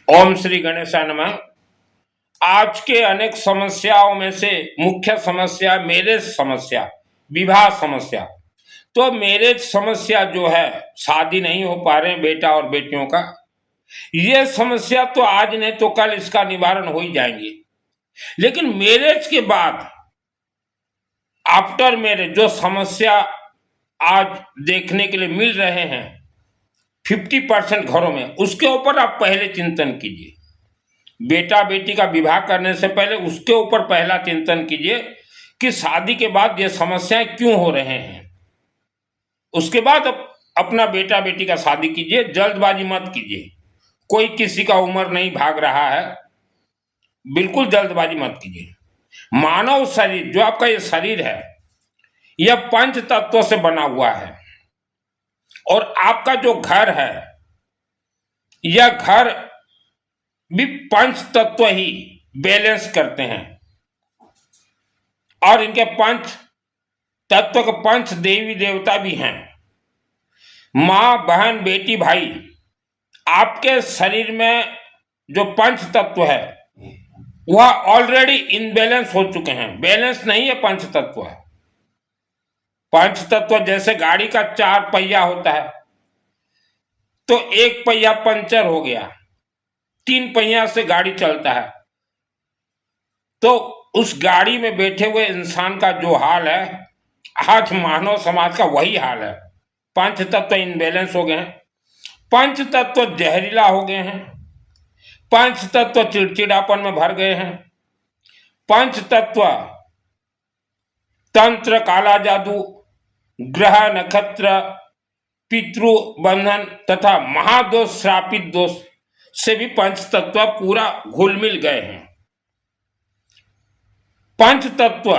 ओम श्री गणेशाय नमः। आज के अनेक समस्याओं में से मुख्य समस्या मैरिज समस्या, विवाह समस्या। तो मैरिज समस्या जो है, शादी नहीं हो पा रहे बेटा और बेटियों का, ये समस्या तो आज नहीं तो कल इसका निवारण हो ही जाएंगे। लेकिन मैरिज के बाद आफ्टर मैरिज जो समस्या आज देखने के लिए मिल रहे हैं 50% घरों में, उसके ऊपर आप पहले चिंतन कीजिए। बेटा बेटी का विवाह करने से पहले उसके ऊपर पहला चिंतन कीजिए कि शादी के बाद ये समस्याएं क्यों हो रहे हैं। उसके बाद अपना बेटा बेटी का शादी कीजिए, जल्दबाजी मत कीजिए। कोई किसी का उम्र नहीं भाग रहा है, बिल्कुल जल्दबाजी मत कीजिए। मानव शरीर जो आपका ये शरीर है, यह पंच तत्वों से बना हुआ है और आपका जो घर है, यह घर भी पंच तत्व ही बैलेंस करते हैं। और इनके पंच तत्व के पंच देवी देवता भी हैं। मां, बहन, बेटी, भाई, आपके शरीर में जो पंच तत्व है वह ऑलरेडी इनबैलेंस हो चुके हैं। बैलेंस नहीं है पंच तत्व है। पंच तत्व जैसे गाड़ी का 4 पहिया होता है, तो एक पहिया पंचर हो गया, 3 पहिया से गाड़ी चलता है। तो उस गाड़ी में बैठे हुए इंसान का जो हाल है, आज मानव समाज का वही हाल है। पंच तत्व इनबैलेंस हो गए हैं, पंच तत्व जहरीला हो गए हैं, पंच तत्व चिड़चिड़ापन में भर गए हैं, पंच तत्व तंत्र, काला जादू, ग्रह, नक्षत्र, पितृ बंधन तथा महादोष, श्रापित दोष से भी पंच तत्व पूरा घुल मिल गए हैं। पंच तत्व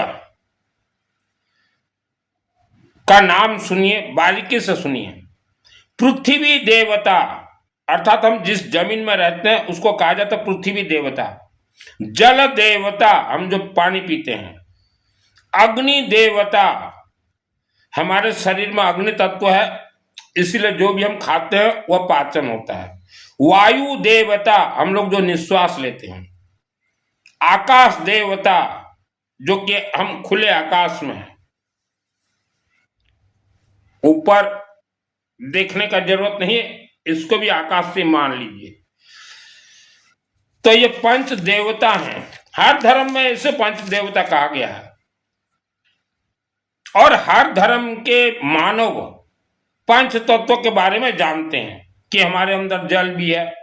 का नाम सुनिए, बारीकी से सुनिए। पृथ्वी देवता, अर्थात हम जिस जमीन में रहते हैं उसको कहा जाता है पृथ्वी देवता। जल देवता, हम जो पानी पीते हैं। अग्नि देवता, हमारे शरीर में अग्नि तत्व है, इसलिए जो भी हम खाते हैं वह पाचन होता है। वायु देवता, हम लोग जो निश्वास लेते हैं। आकाश देवता, जो कि हम खुले आकाश में हैं, ऊपर देखने का जरूरत नहीं है, इसको भी आकाश से मान लीजिए। तो ये पंच देवता हैं। हर धर्म में इसे पंच देवता कहा गया है और हर धर्म के मानव पंच तत्वों के बारे में जानते हैं कि हमारे अंदर जल भी है,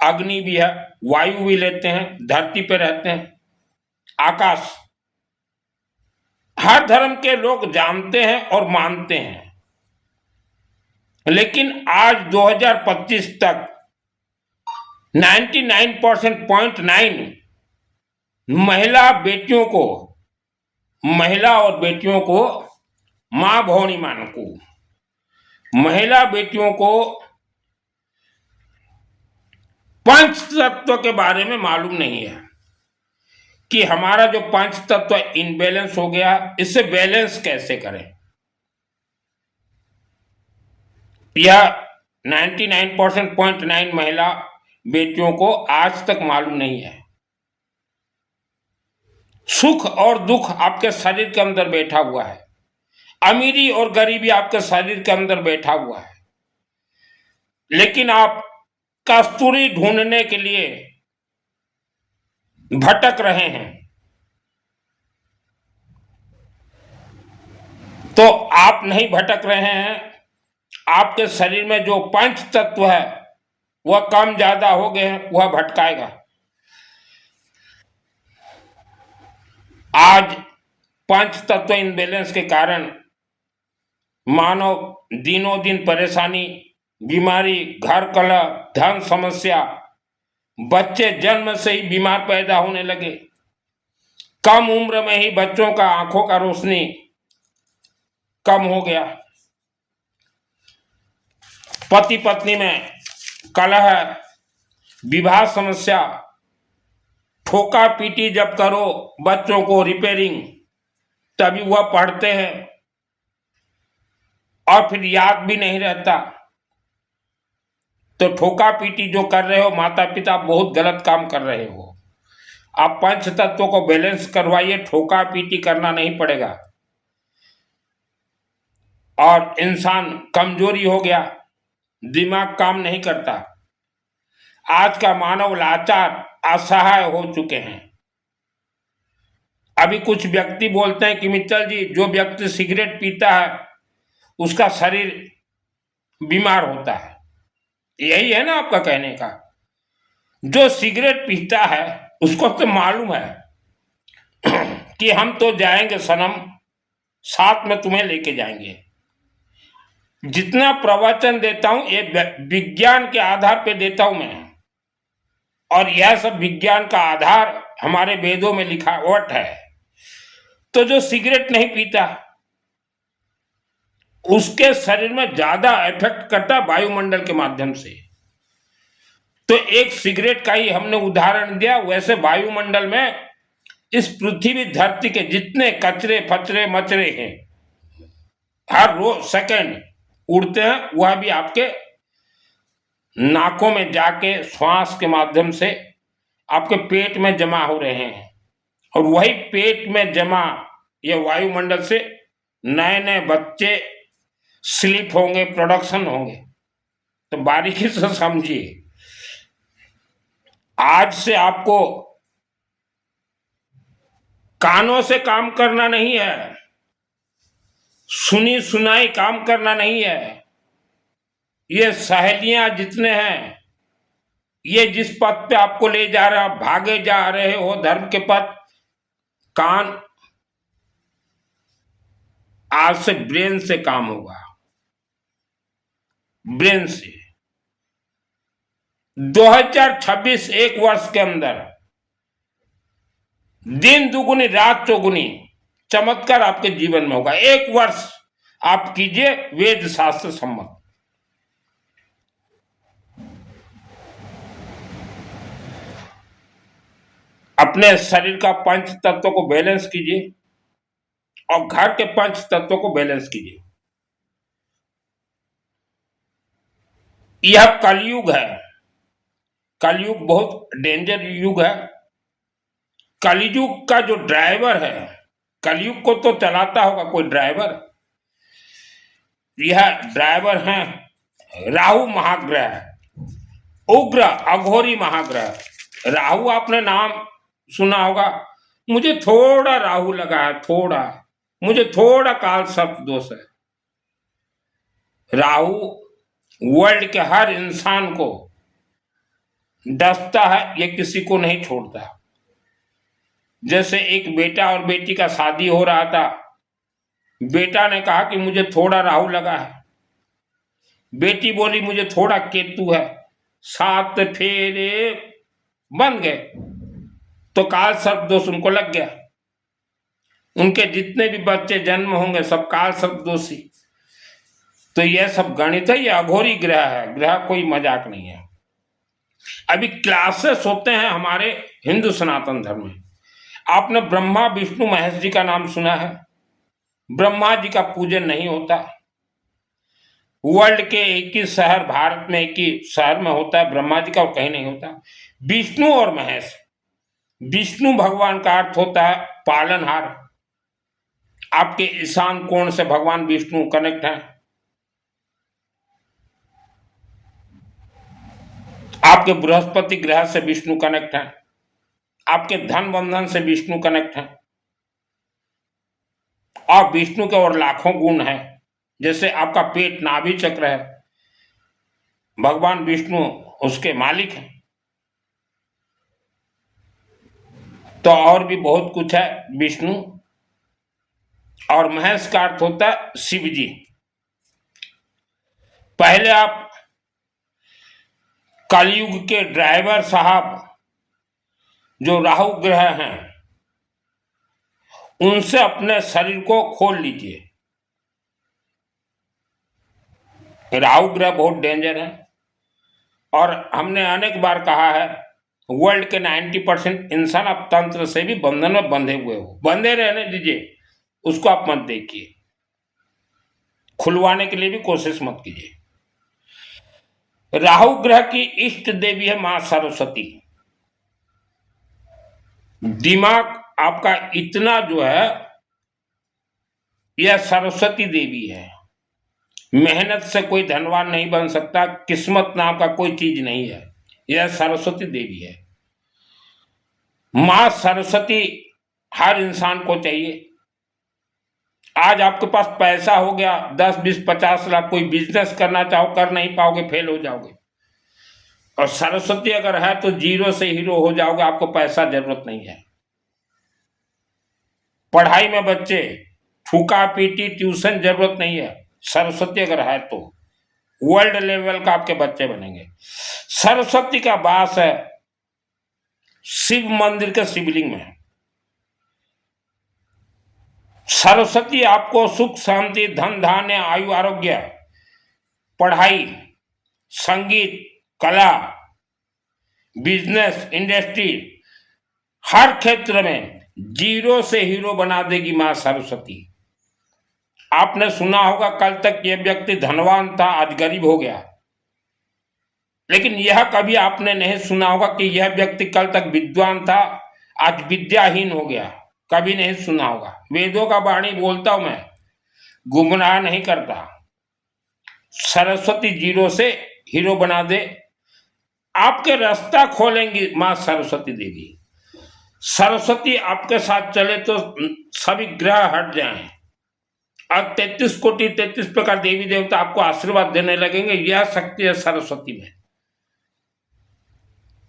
अग्नि भी है, वायु भी लेते हैं, धरती पे रहते हैं, आकाश। हर धर्म के लोग जानते हैं और मानते हैं। लेकिन आज 2025 तक 99.9 महिला और बेटियों को मां भौणी मानको, महिला बेटियों को पंच तत्व के बारे में मालूम नहीं है कि हमारा जो पंच तत्व इनबैलेंस हो गया, इससे बैलेंस कैसे करें। यह 99.9 महिला बेटियों को आज तक मालूम नहीं है। सुख और दुख आपके शरीर के अंदर बैठा हुआ है, अमीरी और गरीबी आपके शरीर के अंदर बैठा हुआ है। लेकिन आप कस्तूरी ढूंढने के लिए भटक रहे हैं। तो आप नहीं भटक रहे हैं, आपके शरीर में जो पंच तत्व है वह कम ज्यादा हो गए हैं, वह भटकाएगा। आज पंच तत्व इनबैलेंस के कारण मानव दिनों दिन परेशानी, बीमारी, घर कलह, धन समस्या, बच्चे जन्म से ही बीमार पैदा होने लगे, कम उम्र में ही बच्चों का आंखों का रोशनी कम हो गया, पति पत्नी में कलह, विवाह समस्या, ठोका पीटी जब करो बच्चों को रिपेयरिंग, तभी वह पढ़ते हैं और फिर याद भी नहीं रहता। तो ठोका पीटी जो कर रहे हो माता पिता, आप बहुत गलत काम कर रहे हो। आप पंच तत्वों को बैलेंस करवाइए, ठोका पीटी करना नहीं पड़ेगा। और इंसान कमजोरी हो गया, दिमाग काम नहीं करता। आज का मानव लाचार असहाय हो चुके हैं। अभी कुछ व्यक्ति बोलते हैं कि मित्तल जी, जो व्यक्ति सिगरेट पीता है उसका शरीर बीमार होता है। यही है ना आपका कहने का? जो सिगरेट पीता है उसको तो मालूम है कि हम तो जाएंगे सनम, साथ में तुम्हें लेके जाएंगे। जितना प्रवचन देता हूं ये विज्ञान के आधार पे देता हूं मैं, और यह सब विज्ञान का आधार हमारे वेदों में लिखावट है। तो जो सिगरेट नहीं पीता उसके शरीर में ज्यादा इफेक्ट करता है वायुमंडल के माध्यम से। तो एक सिगरेट का ही हमने उदाहरण दिया, वैसे वायुमंडल में इस पृथ्वी धरती के जितने कचरे फचरे मचरे हैं हर रोज सेकंड उड़ते हैं, वह भी आपके नाकों में जाके श्वास के माध्यम से आपके पेट में जमा हो रहे हैं, और वही पेट में जमा ये वायुमंडल से नए नए बच्चे स्लिप होंगे, प्रोडक्शन होंगे। तो बारीकी से समझिए। आज से आपको कानों से काम करना नहीं है, सुनी सुनाई काम करना नहीं है। ये सहेलियां जितने हैं, ये जिस पथ पे आपको ले जा रहा, भागे जा रहे हो धर्म के पथ, कान आज से ब्रेन से काम होगा, ब्रेन से। 2026 एक वर्ष के अंदर दिन दुगुनी रात चौगुनी चमत्कार आपके जीवन में होगा। एक वर्ष आप कीजिए वेद शास्त्र सम्मत। अपने शरीर का पंच तत्वों को बैलेंस कीजिए और घर के पंच तत्वों को बैलेंस कीजिए। यह कलयुग है। कलयुग बहुत डेंजर युग है। कलयुग का जो ड्राइवर है, कलयुग को तो चलाता होगा कोई ड्राइवर। यह ड्राइवर है राहु महाग्रह, उग्र अघोरी महाग्रह। राहु आपने नाम सुना होगा। मुझे थोड़ा राहु लगा है, थोड़ा, मुझे थोड़ा काल सर्प दोष है। राहु वर्ल्ड के हर इंसान को डसता है, ये किसी को नहीं छोड़ता। जैसे एक बेटा और बेटी का शादी हो रहा था, बेटा ने कहा कि मुझे थोड़ा राहु लगा है, बेटी बोली मुझे थोड़ा केतु है। 7 फेरे बन गए तो काल सर्प दोष उनको लग गया। उनके जितने भी बच्चे जन्म होंगे सब काल सर्प दोषी। तो यह सब गणित है, यह अघोरी ग्रह है, ग्रह कोई मजाक नहीं है। अभी क्लासेस होते हैं हमारे हिंदू सनातन धर्म में। आपने ब्रह्मा विष्णु महेश जी का नाम सुना है? ब्रह्मा जी का पूजन नहीं होता। वर्ल्ड के एक ही शहर, भारत में एक ही शहर में होता है ब्रह्मा जी का, और कहीं नहीं होता। विष्णु और महेश, विष्णु भगवान का अर्थ होता है पालनहार। आपके ईशान कोण से भगवान विष्णु कनेक्ट हैं, आपके बृहस्पति ग्रह से विष्णु कनेक्ट हैं, आपके धन बंधन से विष्णु कनेक्ट हैं। और विष्णु के और लाखों गुण हैं। जैसे आपका पेट नाभि चक्र है, भगवान विष्णु उसके मालिक हैं। तो और भी बहुत कुछ है विष्णु। और महेश का अर्थ होता है शिव जी। पहले आप कलयुग के ड्राइवर साहब जो राहु ग्रह हैं उनसे अपने शरीर को खोल लीजिए। राहु ग्रह बहुत डेंजर है, और हमने अनेक बार कहा है वर्ल्ड के 90% इंसान अब तंत्र से भी बंधन में बंधे हुए हो। बंधे रहने दीजिए, उसको आप मत देखिए, खुलवाने के लिए भी कोशिश मत कीजिए। राहु ग्रह की इष्ट देवी है मां सरस्वती। दिमाग आपका इतना जो है यह सरस्वती देवी है। मेहनत से कोई धनवान नहीं बन सकता, किस्मत नाम का कोई चीज नहीं है, यह सरस्वती देवी है। मां सरस्वती हर इंसान को चाहिए। आज आपके पास पैसा हो गया 10, 20, 50 लाख, कोई बिजनेस करना चाहो कर नहीं पाओगे, फेल हो जाओगे। और सरस्वती अगर है तो जीरो से हीरो हो जाओगे, आपको पैसा जरूरत नहीं है। पढ़ाई में बच्चे फूका पीटी ट्यूशन जरूरत नहीं है, सरस्वती अगर है तो वर्ल्ड लेवल का आपके बच्चे बनेंगे। सरस्वती का वास है शिव मंदिर के शिवलिंग में। सरस्वती आपको सुख शांति धन धान्य आयु आरोग्य पढ़ाई संगीत कला बिजनेस इंडस्ट्री हर क्षेत्र में जीरो से हीरो बना देगी मां सरस्वती। आपने सुना होगा कल तक यह व्यक्ति धनवान था आज गरीब हो गया, लेकिन यह कभी आपने नहीं सुना होगा कि यह व्यक्ति कल तक विद्वान था आज विद्याहीन हो गया, कभी नहीं सुना होगा। वेदों का वाणी बोलता हूं मैं, गुमराह नहीं करता। सरस्वती जीरो से हीरो बना दे, आपके रास्ता खोलेंगी मां सरस्वती देवी। सरस्वती आपके साथ चले तो सभी ग्रह हट जाएं और 33 कोटि 33 प्रकार देवी देवता आपको आशीर्वाद देने लगेंगे। यह शक्ति है सरस्वती में।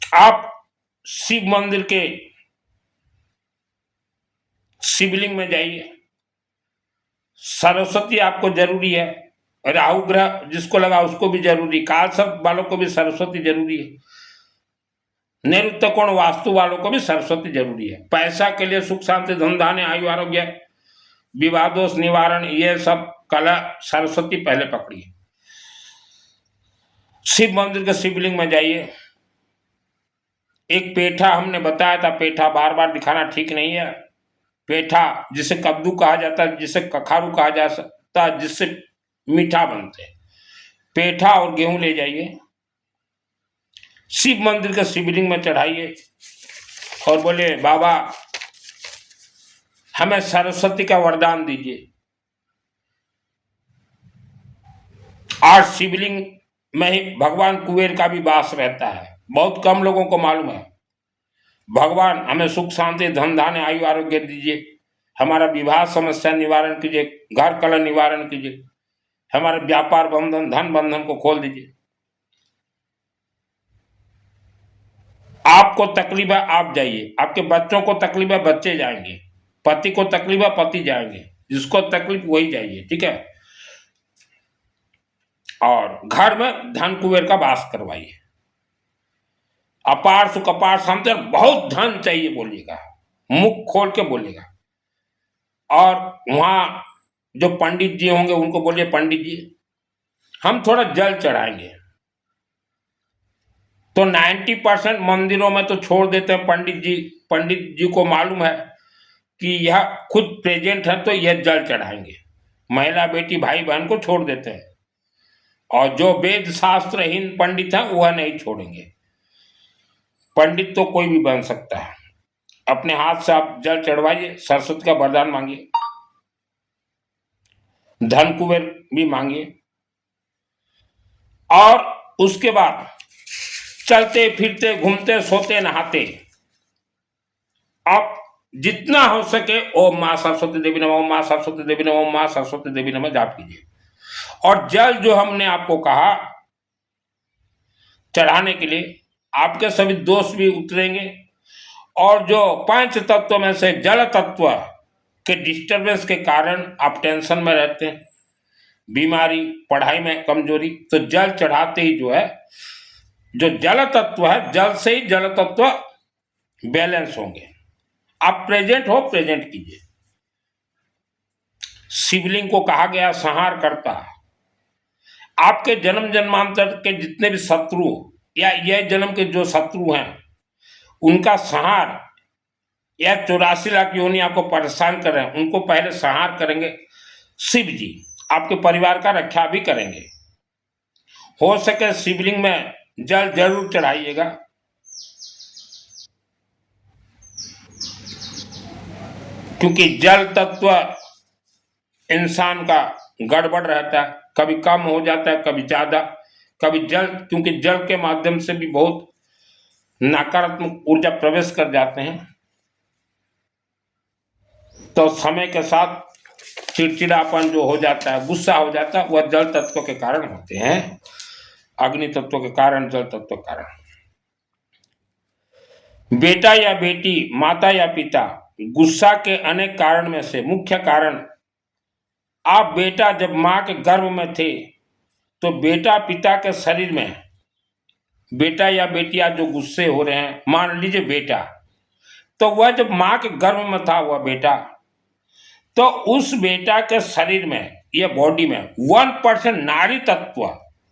आप शिव मंदिर के शिवलिंग में जाइए, सरस्वती आपको जरूरी है। राहु ग्रह जिसको लगा उसको भी जरूरी, काल सर्प वालों को भी सरस्वती जरूरी है, नैऋत्य कोण वास्तु वालों को भी सरस्वती जरूरी है। पैसा के लिए सुख शांति धन धान्य आयु आरोग्य विवाह दोष निवारण ये सब कला सरस्वती पहले पकड़िए। शिव मंदिर के शिवलिंग में जाइए, एक पेठा हमने बताया था, पेठा बार बार दिखाना ठीक नहीं है। पेठा जिसे कद्दू कहा जाता है, जिसे कखारू कहा जा सकता है, जिससे मीठा बनते हैं, पेठा और गेहूं ले जाइए, शिव मंदिर के शिवलिंग में चढ़ाइए और बोले बाबा हमें सरस्वती का वरदान दीजिए। आज शिवलिंग में ही भगवान कुबेर का भी वास रहता है, बहुत कम लोगों को मालूम है। भगवान हमें सुख शांति धन धान्य आयु आरोग्य दीजिए, हमारा विवाह समस्या निवारण कीजिए, घर कलह निवारण कीजिए, हमारे व्यापार बंधन धन बंधन को खोल दीजिए। आपको तकलीफ है आप जाइए, आपके बच्चों को तकलीफ है बच्चे जाएंगे, पति को तकलीफ है पति जाएंगे, जिसको तकलीफ वही जाइए, ठीक है। और घर में धन कुबेर का वास करवाइए, अपार सुख अपार शांति, बहुत धन चाहिए बोलिएगा, मुख खोल के बोलिएगा। और वहां जो पंडित जी होंगे उनको बोलिए पंडित जी हम थोड़ा जल चढ़ाएंगे। तो 90% मंदिरों में तो छोड़ देते हैं पंडित जी को मालूम है कि यह खुद प्रेजेंट है तो यह जल चढ़ाएंगे, महिला बेटी भाई बहन को छोड़ देते हैं। और जो वेद शास्त्रहीन पंडित है वह नहीं छोड़ेंगे। पंडित तो कोई भी बन सकता है, अपने हाथ से आप जल चढ़वाइए, सरस्वती का वरदान मांगिए, धन कुबेर भी मांगिए। और उसके बाद चलते फिरते घूमते सोते नहाते आप जितना हो सके ओम मां सरस्वती देवी नमः, ओम मां सरस्वती देवी नमः, ओम मां सरस्वती देवी नमः जाप कीजिए। और जल जो हमने आपको कहा चढ़ाने के लिए, आपके सभी दोष भी उतरेंगे। और जो पंच तत्व में से जल तत्व के डिस्टर्बेंस के कारण आप टेंशन में रहते हैं, बीमारी पढ़ाई में कमजोरी, तो जल चढ़ाते ही जो है जो जल तत्व है, जल से ही जल तत्व बैलेंस होंगे। आप प्रेजेंट हो, प्रेजेंट कीजिए। शिवलिंग को कहा गया संहार करता। आपके जन्म जन्मांतर के जितने भी शत्रु या यह जन्म के जो शत्रु हैं उनका संहार, या 84 लाख योनि आपको परेशान कर रहे हैं उनको पहले संहार करेंगे शिव जी, आपके परिवार का रक्षा भी करेंगे। हो सके शिवलिंग में जल जरूर चढ़ाइएगा। क्योंकि जल तत्व इंसान का गड़बड़ रहता है, कभी कम हो जाता है, कभी ज्यादा, कभी जल, क्योंकि जल के माध्यम से भी बहुत नकारात्मक ऊर्जा प्रवेश कर जाते हैं। तो समय के साथ चिड़चिड़ापन जो हो जाता है, गुस्सा हो जाता है, वह जल तत्व के कारण होते हैं, अग्नि तत्व के कारण, जल तत्व के कारण। बेटा या बेटी, माता या पिता, गुस्सा के अनेक कारण में से मुख्य कारण, आप बेटा जब मां के गर्भ में थे तो बेटा पिता के शरीर में, बेटा या बेटियां जो गुस्से हो रहे हैं, मान लीजिए बेटा, तो वह जब मां के गर्भ में था वह बेटा, तो उस बेटा के शरीर में, ये बॉडी में 1% नारी तत्व,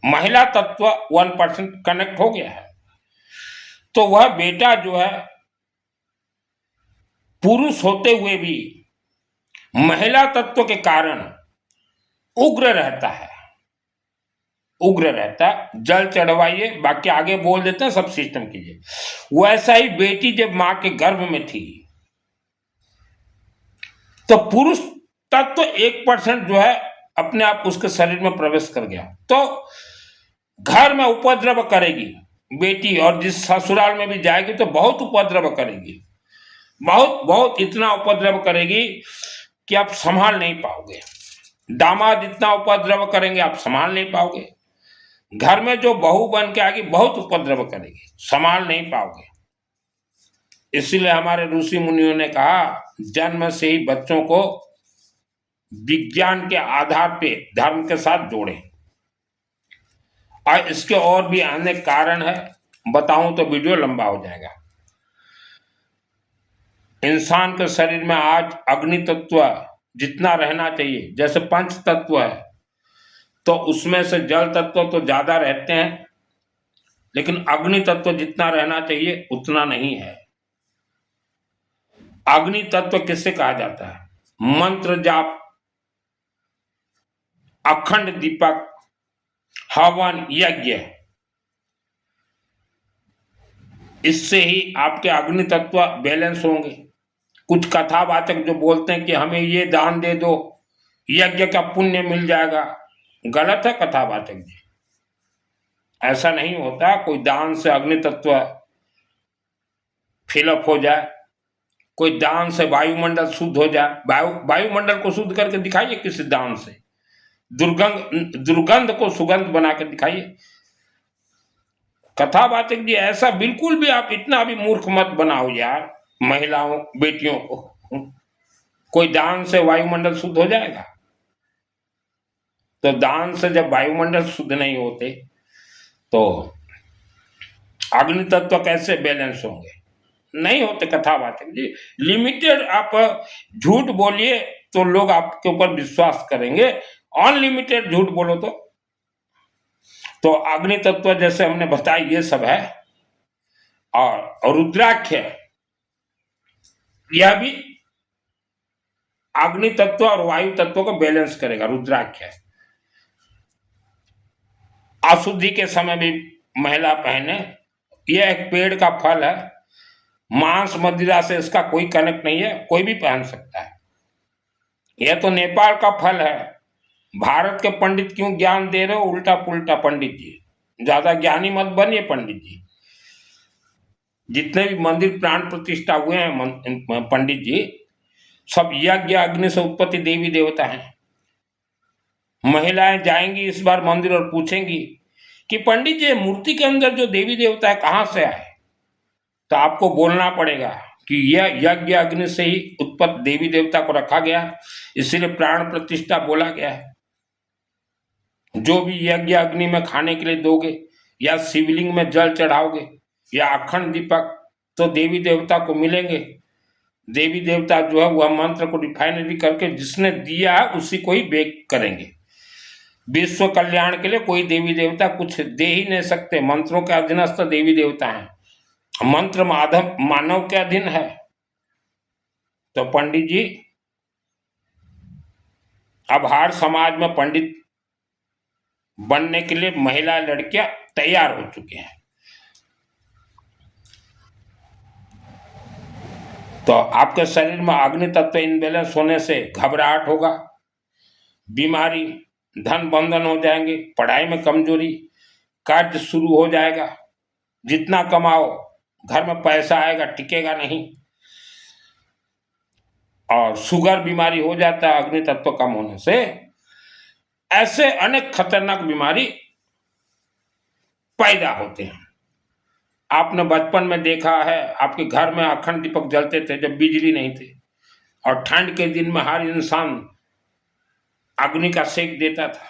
महिला तत्व 1% कनेक्ट हो गया है। तो वह बेटा जो है पुरुष होते हुए भी महिला तत्व के कारण उग्र रहता है, उग्र रहता है। जल चढ़वाइए, बाकी आगे बोल देते हैं, सब सिस्टम कीजिए। वैसा ही बेटी जब मां के गर्भ में थी तो पुरुष तत्व 1% जो है अपने आप उसके शरीर में प्रवेश कर गया, तो घर में उपद्रव करेगी बेटी, और जिस ससुराल में भी जाएगी तो बहुत उपद्रव करेगी, बहुत बहुत इतना उपद्रव करेगी कि आप संभाल नहीं पाओगे। दामाद इतना उपद्रव करेंगे आप संभाल नहीं पाओगे। घर में जो बहू बन के आएगी बहुत उपद्रव करेगी, संभाल नहीं पाओगे। इसीलिए हमारे ऋषि मुनियों ने कहा जन्म से ही बच्चों को विज्ञान के आधार पे धर्म के साथ जोड़ें। और इसके और भी अनेक कारण है, बताऊं तो वीडियो लंबा हो जाएगा। इंसान के शरीर में आज अग्नि तत्व जितना रहना चाहिए, जैसे पंच तत्व है तो उसमें से जल तत्व तो ज्यादा रहते हैं, लेकिन अग्नि तत्व जितना रहना चाहिए उतना नहीं है। अग्नि तत्व किससे कहा जाता है? मंत्र जाप, अखंड दीपक, हवन, यज्ञ, इससे ही आपके अग्नि तत्व बैलेंस होंगे। कुछ कथावाचक जो बोलते हैं कि हमें ये दान दे दो, यज्ञ का पुण्य मिल जाएगा, गलत है कथावाचक जी। ऐसा नहीं होता, कोई दान से अग्नि तत्व फिलअप हो जाए, कोई दान से वायुमंडल शुद्ध हो जाए। वायुमंडल को शुद्ध करके दिखाइए किसी दान से, दुर्गंध को सुगंध बना के दिखाइए। कथावाचक जी ऐसा बिल्कुल भी, आप इतना भी मूर्ख मत बनाओ यार महिलाओं बेटियों को। कोई दान से वायुमंडल शुद्ध हो जाएगा? तो दान से जब वायुमंडल शुद्ध नहीं होते तो अग्नि तत्व कैसे बैलेंस होंगे? नहीं होते कथावाचक जी। लिमिटेड आप झूठ बोलिए तो लोग आपके ऊपर विश्वास करेंगे, अनलिमिटेड झूठ बोलो तो अग्नि तत्व जैसे हमने बताया ये सब है। और रुद्राक्ष यह भी अग्नि तत्व और वायु तत्व को बैलेंस करेगा। रुद्राक्ष अशुद्धि के समय भी महिला पहने, यह एक पेड़ का फल है, मांस मदिरा से इसका कोई कनेक्ट नहीं है, कोई भी पहन सकता है। यह तो नेपाल का फल है। भारत के पंडित क्यों ज्ञान दे रहे हो उल्टा पुल्टा? पंडित जी ज्यादा ज्ञानी मत बनिए। पंडित जी जितने भी मंदिर प्राण प्रतिष्ठा हुए हैं पंडित जी, सब यज्ञ अग्नि से उत्पत्ति देवी देवता हैं। महिलाएं जाएंगी इस बार मंदिर और पूछेंगी कि पंडित जी मूर्ति के अंदर जो देवी देवता है कहां से आए? तो आपको बोलना पड़ेगा कि यह यज्ञ अग्नि से ही उत्पत्त देवी देवता को रखा गया, इसीलिए प्राण प्रतिष्ठा बोला गया है। जो भी यज्ञ अग्नि में खाने के लिए दोगे या शिवलिंग में जल चढ़ाओगे या अखंड दीपक, तो देवी देवता को मिलेंगे। देवी देवता जो है वह मंत्र को रिफाइनरी करके जिसने दिया है उसी को ही बेक करेंगे। विश्व कल्याण के लिए कोई देवी देवता कुछ दे ही नहीं सकते। मंत्रों के अधीनस्थ देवी देवता हैं, मंत्र मानव के अधीन है। तो पंडित जी अब हर समाज में पंडित बनने के लिए महिला लड़कियां तैयार हो चुके हैं। तो आपके शरीर में अग्नि तत्व इनबैलेंस होने से घबराहट होगा, बीमारी, धन बंधन हो जाएंगे, पढ़ाई में कमजोरी, कर्ज शुरू हो जाएगा, जितना कमाओ घर में पैसा आएगा टिकेगा नहीं, और शुगर बीमारी हो जाता है अग्नि तत्व कम होने से। ऐसे अनेक खतरनाक बीमारी पैदा होते हैं। आपने बचपन में देखा है, आपके घर में अखंड दीपक जलते थे जब बिजली नहीं थी, और ठंड के दिन में हर इंसान अग्नि का सेक देता था,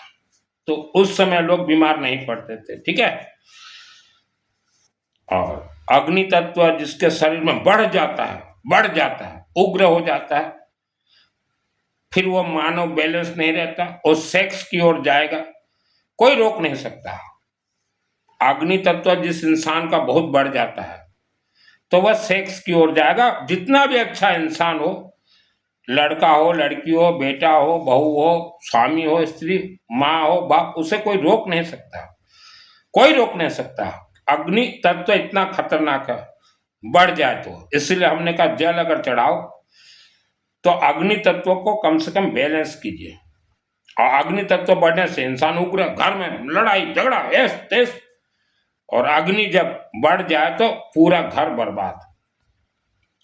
तो उस समय लोग बीमार नहीं पड़ते थे। ठीक है। और अग्नि तत्व जिसके शरीर में बढ़ जाता है, उग्र हो जाता है, फिर वो मानव बैलेंस नहीं रहता, वो सेक्स की ओर जाएगा, कोई रोक नहीं सकता। अग्नि तत्व जिस इंसान का बहुत बढ़ जाता है तो वह सेक्स की ओर जाएगा। जितना भी अच्छा इंसान हो, लड़का हो, लड़की हो, बेटा हो, बहू हो, स्वामी हो, स्त्री, माँ हो, बाप, उसे कोई रोक नहीं सकता, कोई रोक नहीं सकता। अग्नि तत्व इतना खतरनाक है, बढ़ जाए तो। इसलिए हमने कहा जल अगर चढ़ाओ तो अग्नि तत्व को कम से कम बैलेंस कीजिए। और अग्नि तत्व बढ़ने से इंसान उग्र, घर में लड़ाई झगड़ा ऐस तेस, और अग्नि जब बढ़ जाए तो पूरा घर बर्बाद।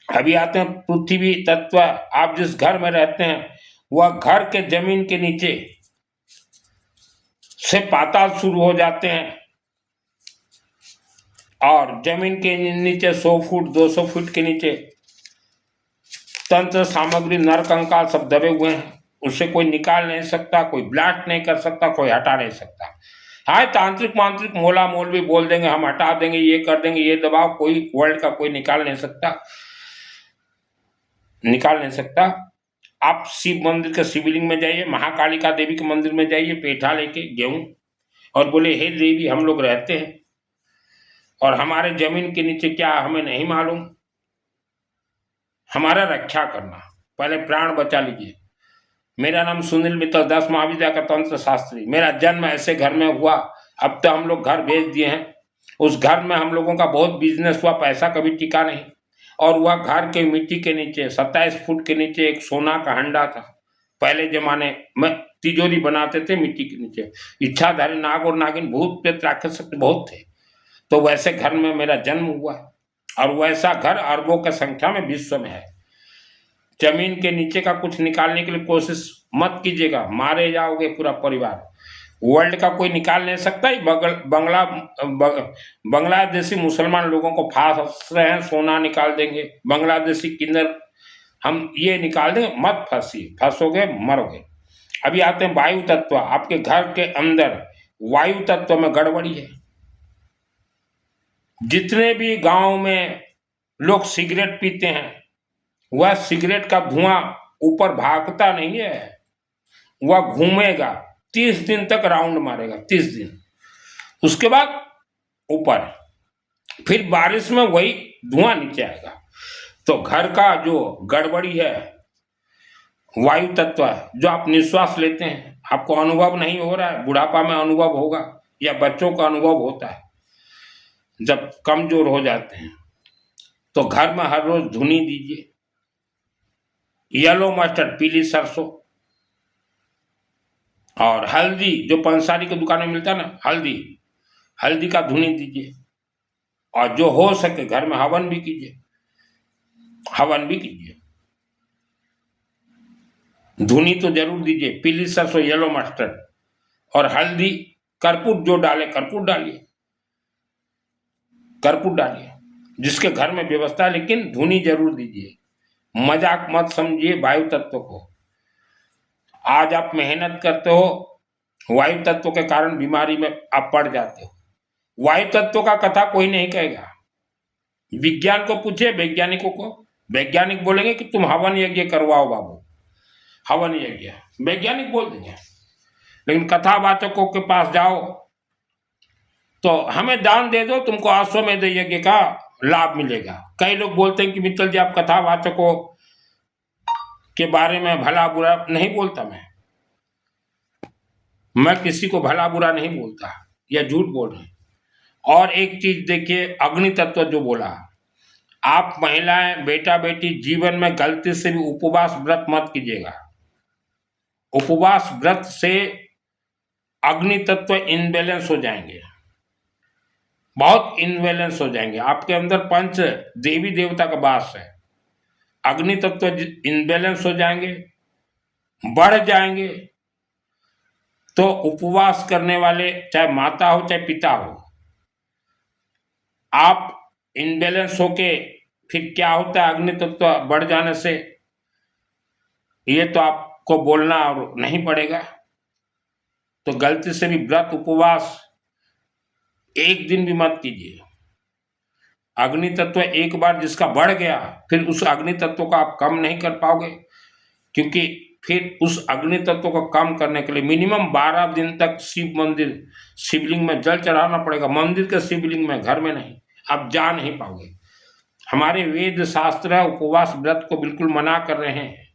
अभी आते हैं पृथ्वी तत्व। आप जिस घर में रहते हैं वह घर के जमीन के नीचे से पाताल शुरू हो जाते हैं, और जमीन के नीचे 100 फुट 200 फुट के नीचे तंत्र सामग्री नर कंकाल सब दबे हुए हैं। उसे कोई निकाल नहीं सकता, कोई ब्लास्ट नहीं कर सकता, कोई हटा नहीं सकता। हाँ, तांत्रिक मांत्रिक मोला मोल भी बोल देंगे हम हटा देंगे, ये कर देंगे, ये दबाव, कोई वर्ल्ड का कोई निकाल नहीं सकता, निकाल नहीं सकता। आप शिव मंदिर के शिवलिंग में जाइए, महाकालिका देवी के मंदिर में जाइए, पेठा लेके गेहूं, और बोले हे देवी हम लोग रहते हैं और हमारे जमीन के नीचे क्या हमें नहीं मालूम, हमारा रक्षा करना, पहले प्राण बचा लीजिए। मेरा नाम सुनील मित्तल, 10 महाविद्या का तंत्र शास्त्री। मेरा जन्म ऐसे घर में हुआ, अब तो हम लोग घर भेज दिए हैं। उस घर में हम लोगों का बहुत बिजनेस हुआ, पैसा कभी टिका नहीं। और वह घर के मिट्टी के नीचे 27 फुट के नीचे एक सोना का हंडा था। पहले जमाने में तिजोरी बनाते थे मिट्टी के नीचे। इच्छाधारी नाग और नागिन, भूत प्रेत राक्षस बहुत थे, तो वैसे घर में मेरा जन्म हुआ। और वैसा घर अरबों की संख्या में विश्व में है। जमीन के नीचे का कुछ निकालने के लिए कोशिश मत कीजिएगा, मारे जाओगे पूरा परिवार। वर्ल्ड का कोई निकाल नहीं सकता। बांग्लादेशी मुसलमान लोगों को फांस रहे हैं, सोना निकाल देंगे, बांग्लादेशी किन्नर हम ये निकाल देंगे, मत फंसिए, फंसोगे मरोगे। अभी आते हैं वायु तत्व। आपके घर के अंदर वायु तत्व में गड़बड़ी है। जितने भी गांव में लोग सिगरेट पीते हैं, वह सिगरेट का धुआं ऊपर भागता नहीं है, वह घूमेगा 30 दिन तक, राउंड मारेगा 30 दिन, उसके बाद ऊपर, फिर बारिश में वही धुआं नीचे आएगा। तो घर का जो गड़बड़ी है, वायु तत्व है, जो आप निश्वास लेते हैं, आपको अनुभव नहीं हो रहा है, बुढ़ापा में अनुभव होगा, या बच्चों का अनुभव होता है जब कमजोर हो जाते हैं। तो घर में हर रोज धुनी दीजिए, येलो मस्टर्ड, पीली सरसों, और हल्दी, जो पंसारी की दुकान में मिलता है ना, हल्दी का धुनी दीजिए। और जो हो सके घर में हवन भी कीजिए, धुनी तो जरूर दीजिए, पीली सरसों, येलो मस्टर्ड और हल्दी, कर्पूर जो डाले कर्पूर डालिए, जिसके घर में व्यवस्था है, लेकिन धुनी जरूर दीजिए। मजाक मत समझिए वायु तत्व को। आज आप मेहनत करते हो, वायु तत्व के कारण बीमारी में आप पड़ जाते हो। वायु तत्व का कथा कोई नहीं कहेगा। विज्ञान को पूछे, वैज्ञानिकों को, वैज्ञानिक बोलेंगे कि तुम हवन यज्ञ करवाओ बाबू, हवन यज्ञ, वैज्ञानिक बोल देंगे। लेकिन कथावाचकों के पास जाओ तो हमें दान दे दो, तुमको अश्वमेध यज्ञ का लाभ मिलेगा। कई लोग बोलते हैं कि मित्तल जी आप कथावाचकों के बारे में भला बुरा नहीं बोलता मैं, मैं किसी को भला बुरा नहीं बोलता या झूठ बोल रहे हैं। और एक चीज देखिए, अग्नि तत्व जो बोला, आप महिलाएं बेटा बेटी जीवन में गलती से भी उपवास व्रत मत कीजिएगा। उपवास व्रत से अग्नि तत्व इनबैलेंस हो जाएंगे, बहुत इनबैलेंस हो जाएंगे। आपके अंदर पंच देवी देवता का वास है, अग्नि तत्व इनबैलेंस हो जाएंगे, बढ़ जाएंगे। तो उपवास करने वाले चाहे माता हो चाहे पिता हो, आप इनबैलेंस होके फिर क्या होता है, अग्नि तत्व बढ़ जाने से, ये तो आपको बोलना और नहीं पड़ेगा। तो गलती से भी व्रत उपवास एक दिन भी मत कीजिए। अग्नि तत्व एक बार जिसका बढ़ गया, फिर उस अग्नि तत्व को आप कम नहीं कर पाओगे, क्योंकि फिर उस अग्नि तत्व को कम करने के लिए मिनिमम 12 दिन तक शिव मंदिर शिवलिंग में जल चढ़ाना पड़ेगा। मंदिर के शिवलिंग में, घर में नहीं, आप जा नहीं पाओगे। हमारे वेद शास्त्र उपवास व्रत को बिल्कुल मना कर रहे हैं।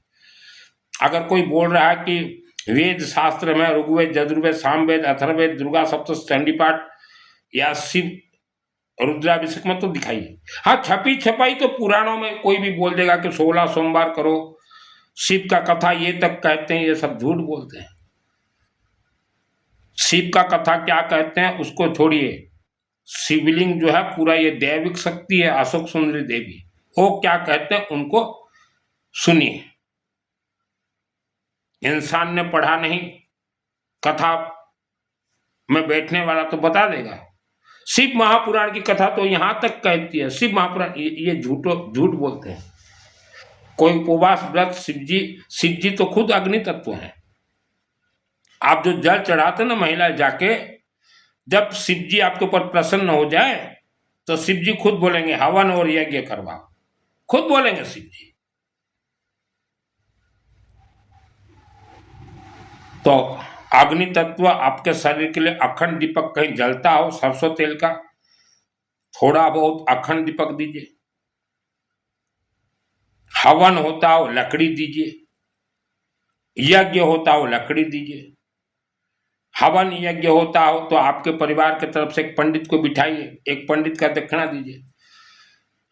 अगर कोई बोल रहा है कि वेद शास्त्र में ऋग्वेद यजुर्वेद सामवेद अथर्ववेद दुर्गा सप्तशती चंडी पाठ या शिव रुद्राभिषेक में तो दिखाइए। हाँ, छपी छपाई तो पुराणों में कोई भी बोल देगा कि 16 सोमवार करो, शिव का कथा ये तक कहते हैं, ये सब झूठ बोलते हैं। शिव का कथा क्या कहते हैं उसको छोड़िए, शिवलिंग जो है पूरा ये दैविक शक्ति है, अशोक सुंदरी देवी, वो क्या कहते हैं उनको सुनिए। इंसान ने पढ़ा नहीं, कथा में बैठने वाला तो बता देगा। शिव महापुराण की कथा तो यहां तक कहती है, शिव महापुराण, ये झूठ बोलते हैं। कोई उपवास व्रत, शिव जी तो खुद अग्नि तत्व हैं। आप जो जल चढ़ाते ना महिला जाके, जब शिव जी आपके ऊपर प्रसन्न हो जाए तो शिव जी खुद बोलेंगे हवन और यज्ञ करवाओ, खुद बोलेंगे शिव जी। तो अग्नि तत्व आपके शरीर के लिए अखंड दीपक कहीं जलता हो सरसों तेल का, थोड़ा बहुत अखंड दीपक दीजिए। हवन होता हो लकड़ी दीजिए, यज्ञ होता हो लकड़ी दीजिए। हवन यज्ञ होता हो तो आपके परिवार की तरफ से एक पंडित को बिठाइए, एक पंडित का दक्षिणा दीजिए।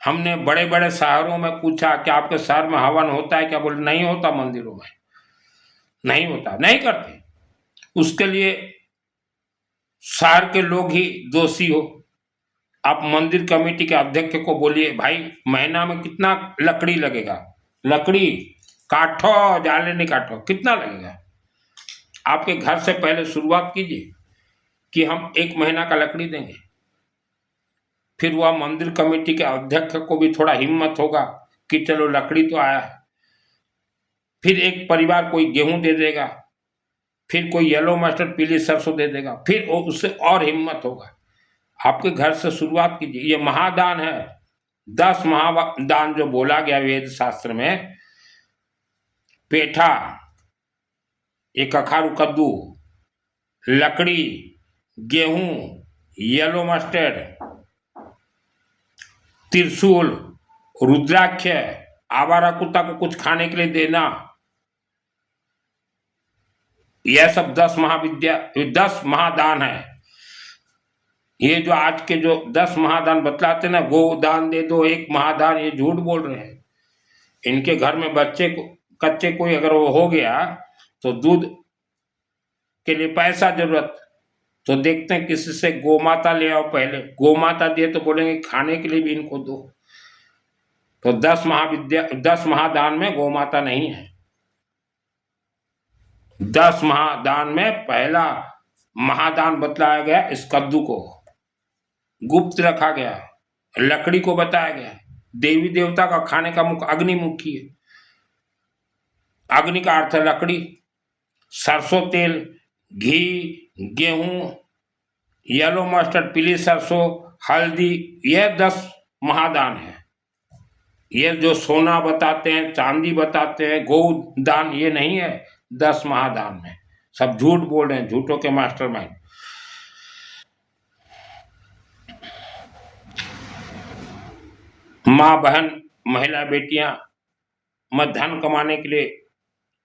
हमने बड़े बड़े शहरों में पूछा कि आपके शहर में हवन होता है क्या, बोले नहीं होता, मंदिरों में नहीं होता, नहीं करते। उसके लिए शहर के लोग ही दोषी हो। आप मंदिर कमेटी के अध्यक्ष को बोलिए, भाई महीना में कितना लकड़ी लगेगा, लकड़ी काटो, जाले नहीं काटो, कितना लगेगा। आपके घर से पहले शुरुआत कीजिए कि हम 1 महीना का लकड़ी देंगे। फिर वह मंदिर कमेटी के अध्यक्ष को भी थोड़ा हिम्मत होगा कि चलो लकड़ी तो आया है। फिर एक परिवार कोई गेहूं दे देगा, फिर कोई येलो मस्टर्ड पीली सरसों दे देगा, फिर उससे और हिम्मत होगा। आपके घर से शुरुआत कीजिए। ये महादान है, 10 महादान जो बोला गया वेद शास्त्र में, पेठा, एक अखारू कद्दू, लकड़ी, गेहूं, येलो मस्टर्ड, त्रिशूल, रुद्राक्ष, आवारा कुत्ता को कुछ खाने के लिए देना, यह सब 10 महादान है। ये जो आज के जो 10 महादान बतलाते ना, गोदान दे दो 1 महादान, ये झूठ बोल रहे हैं। इनके घर में बच्चे को कच्चे कोई अगर वो हो गया तो दूध के लिए पैसा जरूरत, तो देखते हैं किसी से गोमाता ले आओ, पहले गोमाता दिए तो बोलेंगे खाने के लिए भी इनको दो। तो 10 महादान में गोमाता नहीं है। 10 महादान में पहला महादान बतलाया गया, इस कद्दू को गुप्त रखा गया, लकड़ी को बताया गया। देवी देवता का खाने का मुख अग्निमुखी है। अग्नि का अर्थ है लकड़ी, सरसों तेल, घी, गेहूं, येलो मस्टर्ड पीली सरसों, हल्दी, यह 10 महादान है। ये जो सोना बताते हैं, चांदी बताते हैं, गोदान, ये नहीं है 10 महादान में। सब झूठ बोल रहे हैं, झूठों के मास्टरमाइंड। माँ बहन महिला बेटियां में धन कमाने के लिए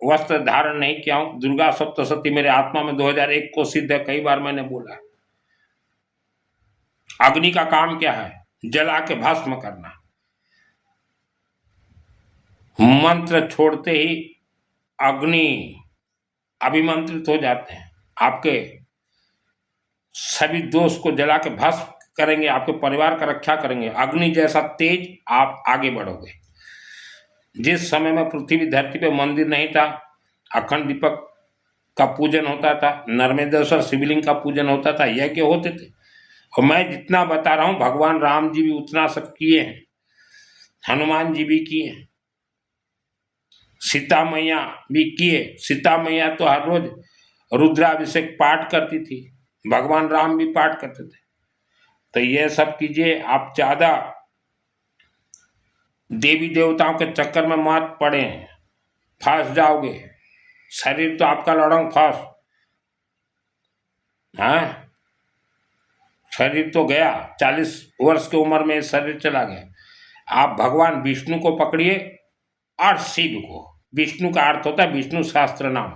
वस्त्र धारण नहीं किया हूं। दुर्गा सप्तशती मेरे आत्मा में 2001 को सिद्ध है, कई बार मैंने बोला। अग्नि का काम क्या है? जला के भस्म करना। मंत्र छोड़ते ही अग्नि अभिमंत्रित हो जाते हैं, आपके सभी दोष को जला के भस्म करेंगे, आपके परिवार का रक्षा करेंगे। अग्नि जैसा तेज, आप आगे बढ़ोगे। जिस समय में पृथ्वी धरती पे मंदिर नहीं था, अखंड दीपक का पूजन होता था, नर्मदेश्वर शिवलिंग का पूजन होता था, यज्ञ होते थे। और मैं जितना बता रहा हूं, भगवान राम जी भी उतना सब किए हैं, हनुमान जी भी किए हैं, सीता मैया भी किए। सीता मैया तो हर रोज रुद्राभिषेक पाठ करती थी, भगवान राम भी पाठ करते थे। तो ये सब कीजिए। आप ज्यादा देवी देवताओं के चक्कर में मत पड़े, फंस जाओगे। शरीर तो आपका लड़ंग फंस, हाँ, शरीर तो गया, 40 वर्ष की उम्र में शरीर चला गया। आप भगवान विष्णु को पकड़िए और शिव को। विष्णु का अर्थ होता है विष्णु सहस्त्र नाम।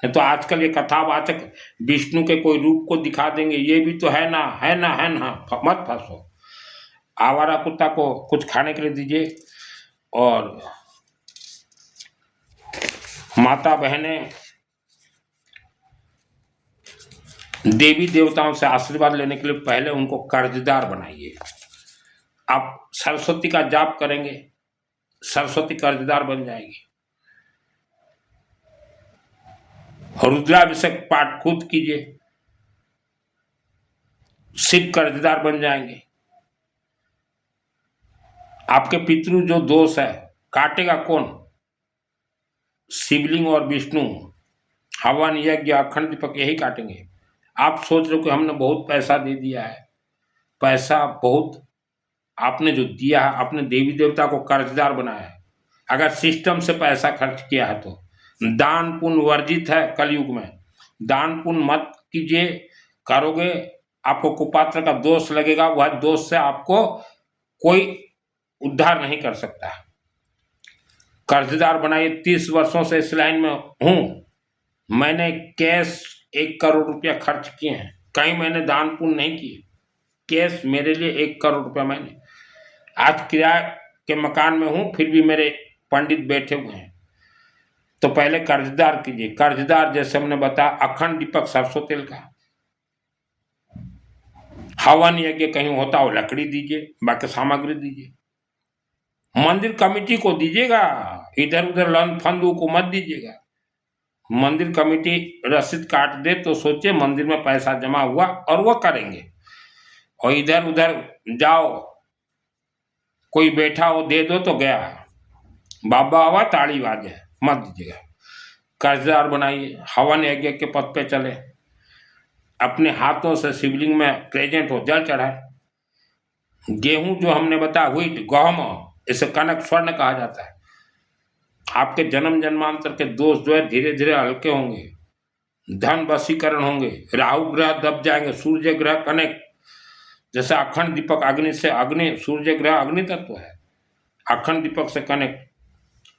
नहीं तो आजकल ये कथावाचक विष्णु के कोई रूप को दिखा देंगे, ये भी तो है ना, है ना, है ना। मत फंसो। आवारा कुत्ता को कुछ खाने के लिए दीजिए। और माता बहनें, देवी देवताओं से आशीर्वाद लेने के लिए पहले उनको कर्जदार बनाइए। आप सरस्वती का जाप करेंगे, सरस्वती कर्जदार बन जाएगी। रुद्राभिषेक पाठ खुद कीजिए, शिव कर्जदार बन जाएंगे। आपके पितृ जो दोष है काटेगा कौन? शिवलिंग और विष्णु, हवन यज्ञ अखंड दीपक, यही काटेंगे। आप सोच रहे हो कि हमने बहुत पैसा दे दिया है। पैसा बहुत आपने जो दिया है, अपने देवी देवता को कर्जदार बनाया है। अगर सिस्टम से पैसा खर्च किया है तो दान पुण्य वर्जित है कलयुग में। दान पुण्य मत कीजिए, करोगे आपको कुपात्र का दोष लगेगा। वह दोष से आपको कोई उद्धार नहीं कर सकता। कर्जदार बनाइए। 30 वर्षों से इस लाइन में हूं, मैंने कैश 1 करोड़ रुपया खर्च किए हैं, कहीं मैंने दान पुण्य नहीं किए। कैश मेरे लिए 1 करोड़ रुपया मैंने। आज किराए के मकान में हूं, फिर भी मेरे पंडित बैठे हुए हैं। तो पहले कर्जदार कीजिए। कर्जदार जैसे हमने बताया, अखंड दीपक सरसों तेल का, हवन यज्ञ कहीं होता हो लकड़ी दीजिए, बाकी सामग्री दीजिए। मंदिर कमेटी को दीजिएगा, इधर उधर लन फंदू को मत दीजिएगा। मंदिर कमेटी रसीद काट दे तो सोचिए मंदिर में पैसा जमा हुआ और वो करेंगे। और इधर उधर जाओ, कोई बैठा हो दे दो तो गया, बाबा आवा ताड़ी बाजे, मत दीजिएगा। कर्जदार बनाइए, हवन यज्ञ के पद पे चले, अपने हाथों से शिवलिंग में प्रेजेंट हो, जल चढ़ाए। गेहूं जो हमने बताया व्हीट, गहम, इसे कनक स्वर्ण कहा जाता है। आपके जन्म जन्मांतर के दोष जो है धीरे धीरे हल्के होंगे, धन वशीकरण होंगे, राहु ग्रह दब जाएंगे, सूर्य ग्रह कनेक्ट। जैसे अखंड दीपक अग्नि से, अग्नि सूर्य ग्रह अग्नि तत्व है, अखंड दीपक से कनेक्ट।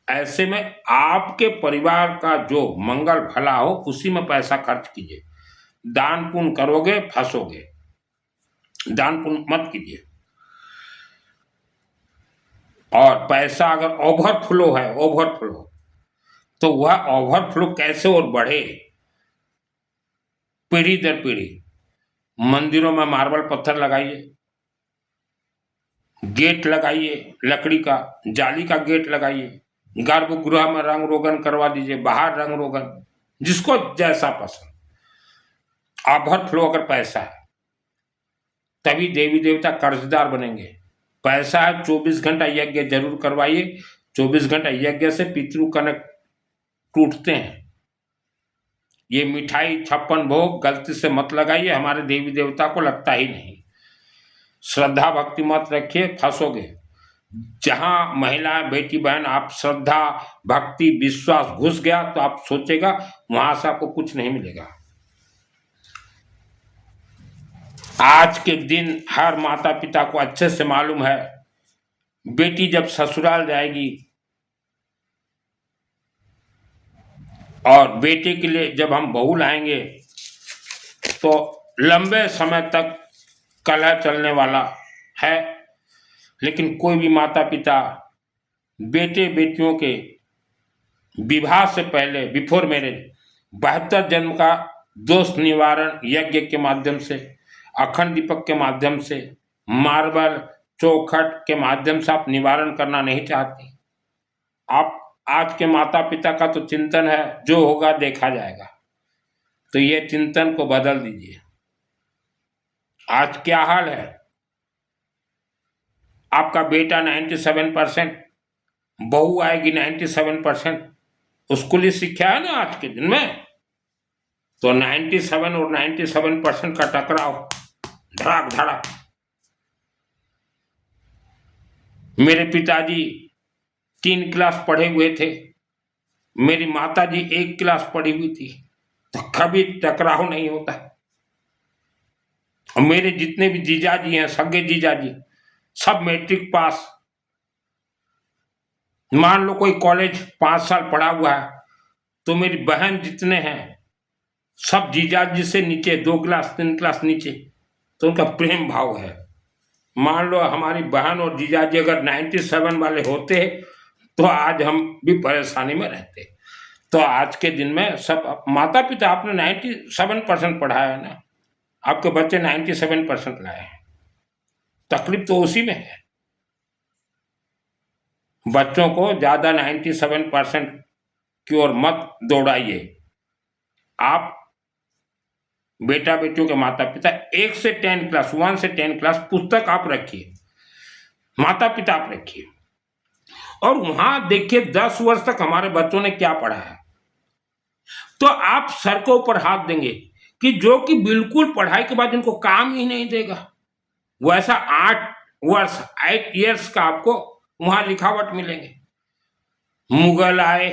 ऐसे में आपके परिवार का जो मंगल भला हो उसी में पैसा खर्च कीजिए। दान पुण्य करोगे फंसोगे, दान पुण्य मत कीजिए। और पैसा अगर ओवरफ्लो है, ओवरफ्लो, तो वह ओवरफ्लो कैसे और बढ़े? पीढ़ी दर पीढ़ी मंदिरों में मार्बल पत्थर लगाइए, गेट लगाइए, लकड़ी का जाली का गेट लगाइए, गर्भगृह में रंग रोगन करवा दीजिए, बाहर रंग रोगन, जिसको जैसा पसंद। ओवरफ्लो अगर पैसा है तभी देवी देवता कर्जदार बनेंगे। पैसा है, 24 घंटा यज्ञ जरूर करवाइए। 24 घंटा यज्ञ से पितृ कनक टूटते हैं। ये मिठाई 56 भोग गलती से मत लगाइए, हमारे देवी देवता को लगता ही नहीं। श्रद्धा भक्ति मत रखिए, फंसोगे। जहां महिला बेटी बहन आप श्रद्धा भक्ति विश्वास घुस गया तो आप सोचेगा वहां से आपको कुछ नहीं मिलेगा। आज के दिन हर माता पिता को अच्छे से मालूम है, बेटी जब ससुराल जाएगी और बेटे के लिए जब हम बहू लाएंगे तो लंबे समय तक कलह चलने वाला है। लेकिन कोई भी माता पिता बेटे बेटियों के विवाह से पहले बिफोर मैरिज 72 जन्म का दोष निवारण यज्ञ के माध्यम से, अखंड दीपक के माध्यम से, मार्बल चौखट के माध्यम से आप निवारण करना नहीं चाहती। आप आज के माता पिता का तो चिंतन है जो होगा देखा जाएगा, तो ये चिंतन को बदल दीजिए। आज क्या हाल है, आपका बेटा 97%, बहू आएगी 97%। स्कूली शिक्षा है ना आज के दिन में, तो 97 और 97% का टकराव, धड़ाक धड़ाक। मेरे पिताजी 3 क्लास पढ़े हुए थे, मेरी माताजी 1 क्लास पढ़ी हुई थी, तो कभी टकराव नहीं होता। और मेरे जितने भी जीजाजी हैं, सगे जीजाजी, सब मैट्रिक पास। मान लो कोई कॉलेज 5 साल पढ़ा हुआ है, तो मेरी बहन जितने हैं सब जीजाजी से नीचे 2 क्लास 3 क्लास नीचे, तो उनका प्रेम भाव है। मान लो हमारी बहन और जीजाजी अगर 97 वाले होते तो आज हम भी परेशानी में रहते। तो आज के दिन में सब माता पिता, आपने 97% पढ़ाया है ना, आपके बच्चे 97% लाए हैं, तकलीफ तो उसी में है। बच्चों को ज्यादा 97% की ओर मत दौड़ाइए। आप बेटा बेटियों के माता पिता 1 से 10 क्लास, 1 से 10 क्लास पुस्तक आप रखिए, माता पिता आप रखिए, और वहां देखिए 10 वर्ष तक हमारे बच्चों ने क्या पढ़ा है। तो आप सर के ऊपर हाथ देंगे कि जो कि बिल्कुल पढ़ाई के बाद इनको काम ही नहीं देगा, वैसा 8 ईयर्स का आपको वहां लिखावट मिलेंगे। मुगल आए,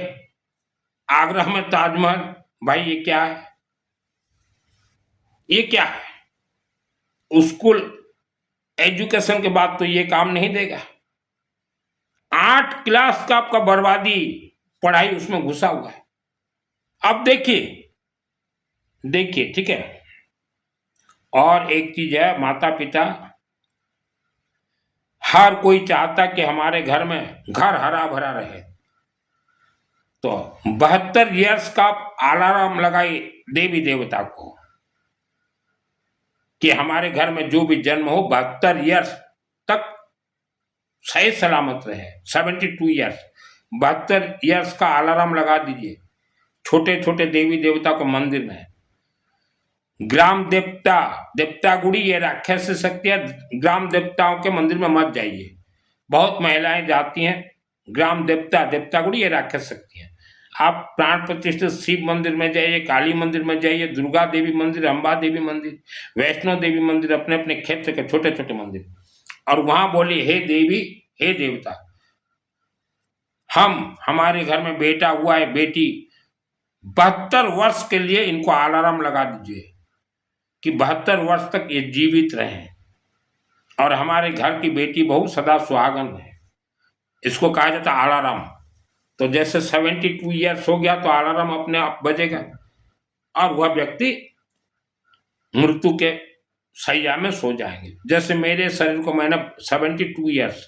आगरा में ताजमहल, भाई ये क्या है, ये क्या है। स्कूल एजुकेशन के बाद तो ये काम नहीं देगा। 8 क्लास का आपका बर्बादी पढ़ाई उसमें घुसा हुआ है। अब देखिए देखिए, ठीक है। और एक चीज है, माता पिता, हर कोई चाहता कि हमारे घर में घर हरा भरा रहे, तो 72 ईयर्स का अलार्म लगाई देवी देवता को कि हमारे घर में जो भी जन्म हो 72 ईयर्स तक सही सलामत रहे। 72 ईयर्स, 72 ईयर्स का अलार्म लगा दीजिए छोटे छोटे देवी देवता को मंदिर में। ग्राम देवता, देवता गुड़ी, ये राक्षस शक्ति है, ग्राम देवताओं के मंदिर में मत जाइए। बहुत महिलाएं जाती हैं, ग्राम देवता, देवता गुड़ी, ये राक्षस शक्ति है। आप प्राण प्रतिष्ठित शिव मंदिर में जाइए, काली मंदिर में जाइए, दुर्गा देवी मंदिर, अंबा देवी मंदिर, वैष्णो देवी मंदिर, अपने अपने क्षेत्र के छोटे छोटे मंदिर, और वहां बोलिए हे देवी हे देवता, हमारे घर में बेटा हुआ है, बेटी, 72 वर्ष के लिए इनको अलार्म लगा दीजिए कि 72 वर्ष तक ये जीवित रहें और हमारे घर की बेटी बहू सदा सुहागन है। इसको कहा जाता है अलार्म। तो जैसे 72 ईयर्स हो गया तो अलार्म अपने आप बजेगा और वह व्यक्ति मृत्यु के सैया में सो जाएंगे। जैसे मेरे शरीर को मैंने 72 ईयर्स,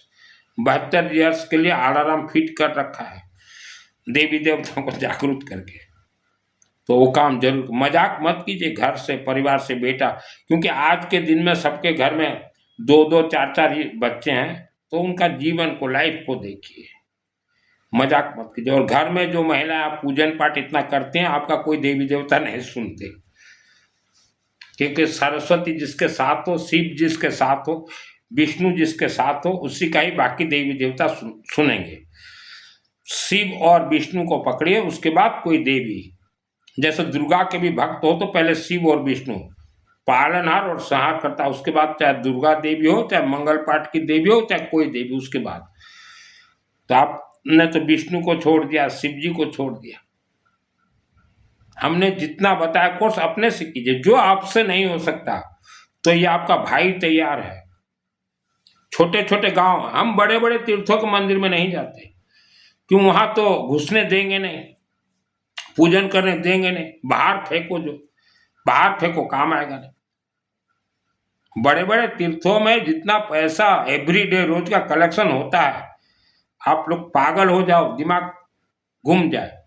72 ईयर्स के लिए अलार्म फिट कर रखा है देवी देवताओं को जागरूक करके। तो वो काम जरूर, मजाक मत कीजिए घर से, परिवार से बेटा, क्योंकि आज के दिन में सबके घर में 2-2 4-4 बच्चे हैं, तो उनका जीवन को, लाइफ को देखिए, मजाक मत कीजिए। और घर में जो महिलाएं आप पूजन पाठ इतना करते हैं, आपका कोई देवी देवता नहीं सुनते, क्योंकि सरस्वती जिसके साथ हो, शिव जिसके साथ हो, विष्णु जिसके साथ हो, उसी का ही बाकी देवी देवता सुनेंगे। शिव और विष्णु को पकड़िए, उसके बाद कोई देवी। जैसे दुर्गा के भी भक्त हो तो पहले शिव और विष्णु, पालनहार और संहार करता, उसके बाद चाहे दुर्गा देवी हो, चाहे मंगल पाठ की देवी हो, चाहे कोई देवी, उसके बाद। तो आपने तो विष्णु को छोड़ दिया, शिव जी को छोड़ दिया। हमने जितना बताया कोर्स अपने से कीजिए, जो आपसे नहीं हो सकता तो ये आपका भाई तैयार है। छोटे छोटे गांव, हम बड़े बड़े तीर्थों के मंदिर में नहीं जाते, क्यों, वहां तो घुसने देंगे नहीं। पूजन करने देंगे नहीं, बाहर फेंको, जो बाहर फेंको, काम आएगा नहीं। बड़े बड़े तीर्थों में जितना पैसा एवरीडे रोज का कलेक्शन होता है, आप लोग पागल हो जाओ, दिमाग घूम जाए।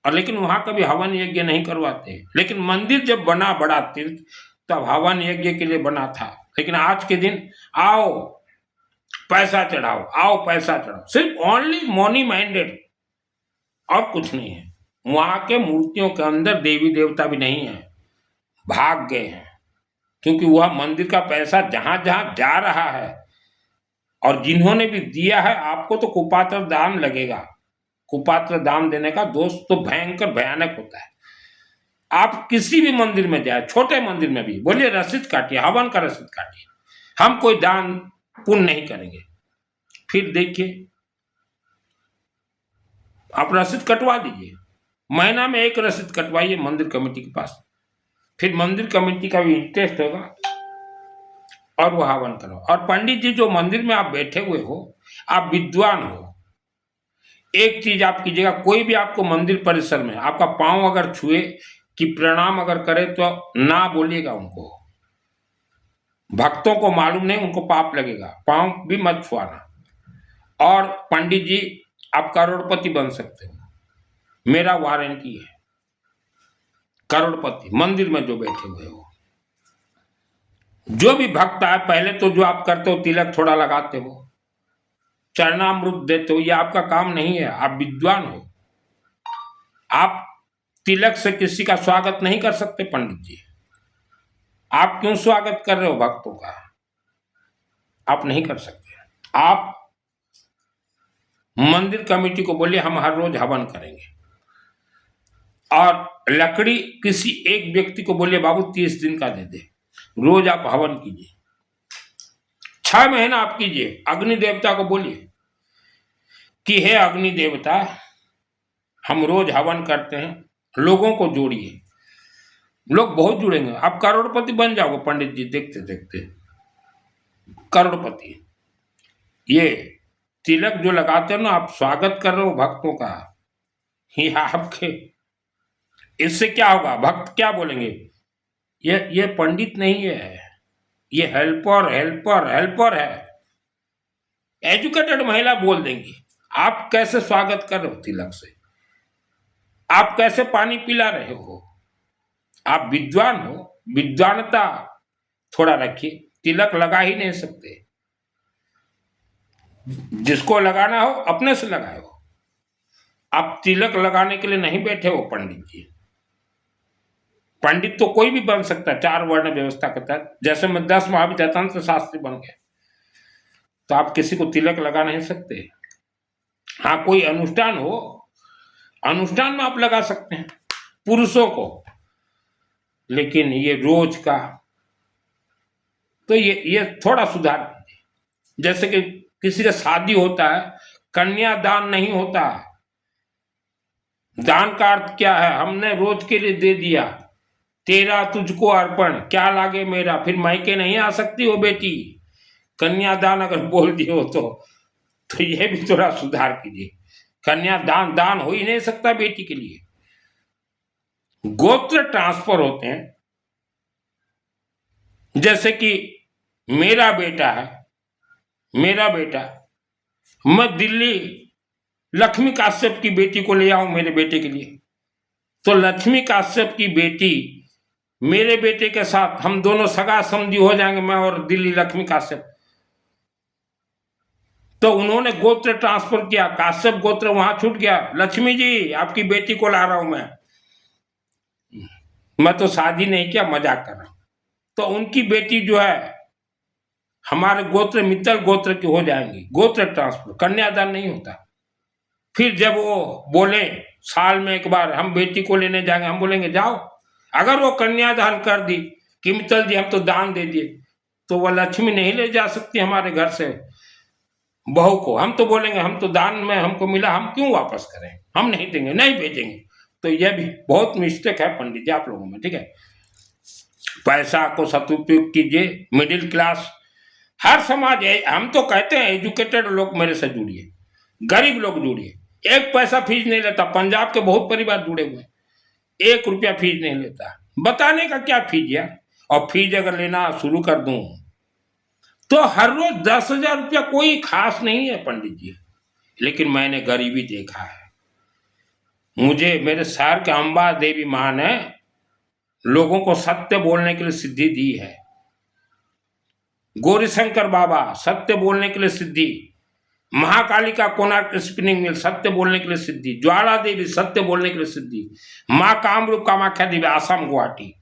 और लेकिन वहां कभी हवन यज्ञ नहीं करवाते। लेकिन मंदिर जब बना बड़ा तीर्थ, तब हवन यज्ञ के लिए बना था। लेकिन आज के दिन आओ पैसा चढ़ाओ, आओ पैसा चढ़ाओ, सिर्फ ओनली मनी माइंडेड, और कुछ नहीं है। वहां के मूर्तियों के अंदर देवी देवता भी नहीं है, भाग गए हैं। क्योंकि वह मंदिर का पैसा जहां जहां जा रहा है, और जिन्होंने भी दिया है, आपको तो कुपात्र दान लगेगा। कुपात्र दान देने का दोष तो भयंकर भयानक होता है। आप किसी भी मंदिर में जाए, छोटे मंदिर में भी बोलिए रसीद काटिए, हवन का रसीद काटिए, हम कोई दान पुण्य नहीं करेंगे। फिर देखिए, आप रसीद कटवा दीजिए, महीना में एक रसीद कटवाइए मंदिर कमेटी के पास, फिर मंदिर कमेटी का भी इंटरेस्ट होगा और वो हवन करो। और पंडित जी, जो मंदिर में आप बैठे हुए हो, आप विद्वान हो, एक चीज आप कीजिएगा, कोई भी आपको मंदिर परिसर में आपका पांव अगर छुए कि प्रणाम अगर करे, तो ना बोलिएगा उनको। भक्तों को मालूम नहीं, उनको पाप लगेगा, पांव भी मत छुआना। और पंडित जी, आप करोड़पति बन सकते हो, मेरा वारंटी है। करोड़पति मंदिर में जो बैठे हुए हो, जो भी भक्त आए, पहले तो जो आप करते हो, तिलक थोड़ा लगाते हो, चरणामृत देते हो, ये आपका काम नहीं है। आप विद्वान हो, आप तिलक से किसी का स्वागत नहीं कर सकते। पंडित जी, आप क्यों स्वागत कर रहे हो भक्तों का? आप नहीं कर सकते। आप मंदिर कमेटी को बोलिए हम हर रोज हवन करेंगे, और लकड़ी किसी एक व्यक्ति को बोलिए बाबू 30 दिन का दे दे, रोज आप हवन कीजिए, 6 महीना आप कीजिए। अग्नि देवता को बोलिए कि हे अग्नि देवता, हम रोज हवन करते हैं, लोगों को जोड़िए। लोग बहुत जुड़ेंगे, आप करोड़पति बन जाओगे पंडित जी, देखते देखते करोड़पति। ये तिलक जो लगाते हो ना, आप स्वागत कर रहे हो भक्तों का, ये आपके, इससे क्या होगा? भक्त क्या बोलेंगे? ये पंडित नहीं है, ये हेल्पर हेल्पर हेल्पर है। एजुकेटेड महिला बोल देंगी। आप कैसे स्वागत कर रहे हो तिलक से? आप कैसे पानी पिला रहे हो? आप विद्वान हो, विद्वानता थोड़ा रखिए। तिलक लगा ही नहीं सकते, जिसको लगाना हो अपने से लगाए हो। आप तिलक लगाने के लिए नहीं बैठे हो पंडित जी। पंडित तो कोई भी बन सकता है 4 वर्ण व्यवस्था के तहत। जैसे मैं 10 महाविद्यातंत्र शास्त्री बन गया, तो आप किसी को तिलक लगा नहीं सकते। हाँ, कोई अनुष्ठान हो, अनुष्ठान में आप लगा सकते हैं पुरुषों को, लेकिन ये रोज का, तो ये थोड़ा सुधार कीजिए। जैसे कि किसी का शादी होता है, कन्यादान नहीं होता। दान का अर्थ क्या है? हमने रोज के लिए दे दिया, तेरा तुझको अर्पण, क्या लागे मेरा। फिर मायके नहीं आ सकती हो बेटी, कन्यादान अगर बोल दिए हो तो ये भी थोड़ा सुधार कीजिए। कन्यादान दान हो ही नहीं सकता बेटी के लिए। गोत्र ट्रांसफर होते हैं, जैसे कि मेरा बेटा है, मेरा बेटा, मैं दिल्ली लक्ष्मी काश्यप की बेटी को ले आऊं मेरे बेटे के लिए, तो लक्ष्मी काश्यप की बेटी मेरे बेटे के साथ, हम दोनों सगा समधी हो जाएंगे, मैं और दिल्ली लक्ष्मी काश्यप। तो उन्होंने गोत्र ट्रांसफर किया, काश्यप गोत्र वहां छूट गया। लक्ष्मी जी, आपकी बेटी को ला रहा हूं मैं तो शादी नहीं किया, मजाक कर रहा हूं। तो उनकी बेटी जो है हमारे गोत्र मित्तल गोत्र की हो जाएंगी। गोत्र ट्रांसफर, कन्यादान नहीं होता। फिर जब वो बोले साल में एक बार हम बेटी को लेने जाएंगे, हम बोलेंगे जाओ। अगर वो कन्यादान कर दी कि मित्तल जी हम तो दान दे दिए, तो वह लक्ष्मी नहीं ले जा सकती हमारे घर से बहू को। हम तो बोलेंगे हम तो दान में हमको मिला, हम क्यों वापस करें, हम नहीं देंगे, नहीं भेजेंगे। तो यह भी बहुत मिस्टेक है पंडित जी आप लोगों में, ठीक है। पैसा को सदुपयोग कीजिए। मिडिल क्लास, हर समाज है, हम तो कहते हैं एजुकेटेड लोग मेरे से जुड़िए, गरीब लोग जुड़िए। 1 पैसा फीस नहीं लेता। पंजाब के बहुत परिवार जुड़े हुए हैं, 1 रुपया फीस नहीं लेता। बताने का क्या फीस यार। और फीस अगर लेना शुरू कर दूं तो हर रोज 10,000 रुपया कोई खास नहीं है पंडित जी। लेकिन मैंने गरीबी देखा है। मुझे मेरे शहर के अंबा देवी माँ ने लोगों को सत्य बोलने के लिए सिद्धि दी है। गौरीशंकर बाबा सत्य बोलने के लिए सिद्धि, महाकाली का कोणार्क स्पिनिंग मिल सत्य बोलने के लिए सिद्धि, ज्वाला देवी सत्य बोलने के लिए सिद्धि, माँ कामरूप कामाख्या देवी आसाम गुवाहाटी,